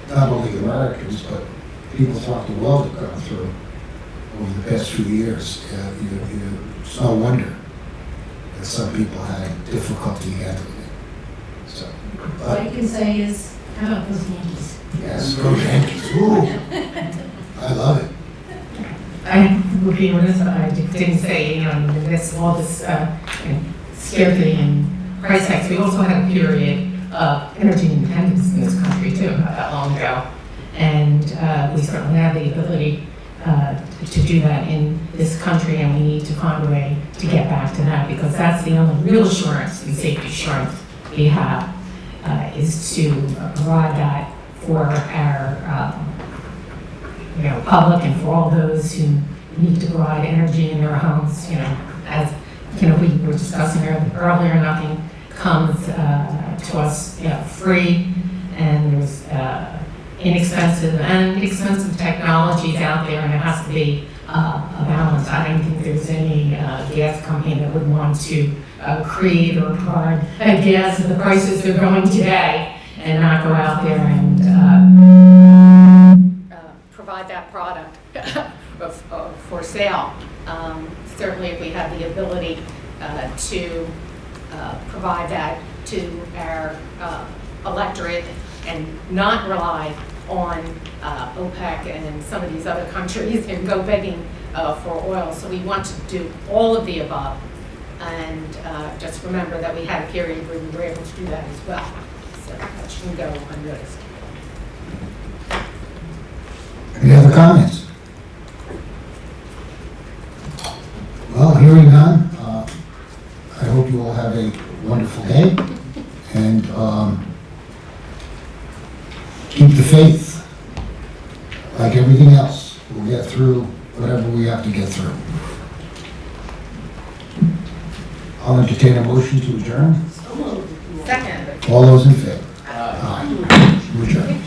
not only Americans, but people throughout the world have gone through over the past few years. It's no wonder that some people had difficulty handling it. So, All you can say is, how about those Yankees? yes, go Yankees. Ooh, I love it. I would be remiss if I didn't say, you know, in the midst of all this scarcity and price hikes, we also had a period of energy independence in this country too, not that long ago. And we certainly have the ability to do that in this country, and we need to find a way to get back to that, because that's the only real assurance and safety assurance we have, is to provide that for our public and for all those who need to provide energy in their homes. As we were discussing earlier, nothing comes to us free, and there's inexpensive and expensive technologies out there, and it has to be a balance. I don't think there's any gas company that would want to create or provide gas at the prices they're going today and not go out there and provide that product for sale. Certainly, if we have the ability to provide that to our electorate and not rely on OPEC and some of these other countries and go begging for oil. So we want to do all of the above, and just remember that we had a period where we were able to do that as well. So that shouldn't go unnoticed. Any other comments? Well, hearing none, I hope you all have a wonderful day, and keep the faith. Like everything else, we'll get through whatever we have to get through. I'll entertain a motion to adjourn. Second. All those in favor? Aye. We're adjourned.